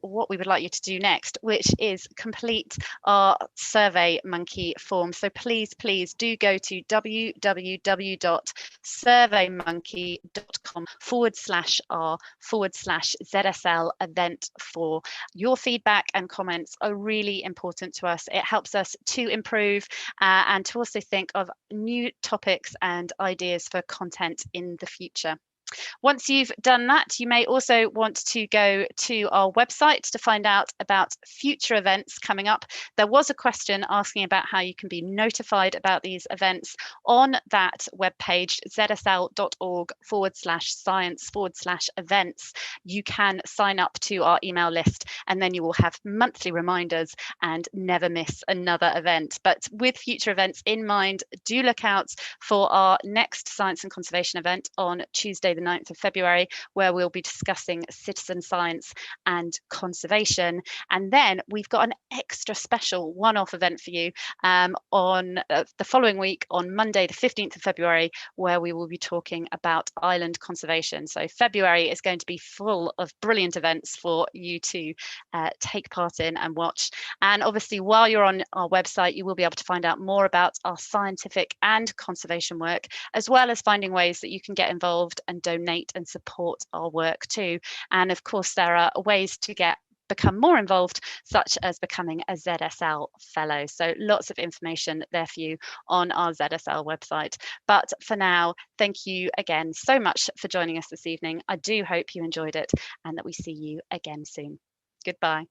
what we would like you to do next, which is complete our Survey Monkey form. So please do go to www.surveymonkey.com/r/ZSL event for your feedback and comments are really important to us. It helps us to improve and to also think of new topics and ideas for content in the future. Once you've done that, you may also want to go to our website to find out about future events coming up. There was a question asking about how you can be notified about these events. On that webpage, zsl.org/science/events, you can sign up to our email list, and then you will have monthly reminders and never miss another event. But with future events in mind, do look out for our next Science and Conservation event on Tuesday, the 9th of February, where we'll be discussing citizen science and conservation. And then we've got an extra special one-off event for you on the following week on Monday, the 15th of February, where we will be talking about island conservation. So February is going to be full of brilliant events for you to take part in and watch. And obviously, while you're on our website, you will be able to find out more about our scientific and conservation work, as well as finding ways that you can get involved and donate and support our work too. And of course, there are ways to become more involved, such as becoming a ZSL fellow. So lots of information there for you on our ZSL website. But for now, thank you again so much for joining us this evening. I do hope you enjoyed it and that we see you again soon. Goodbye.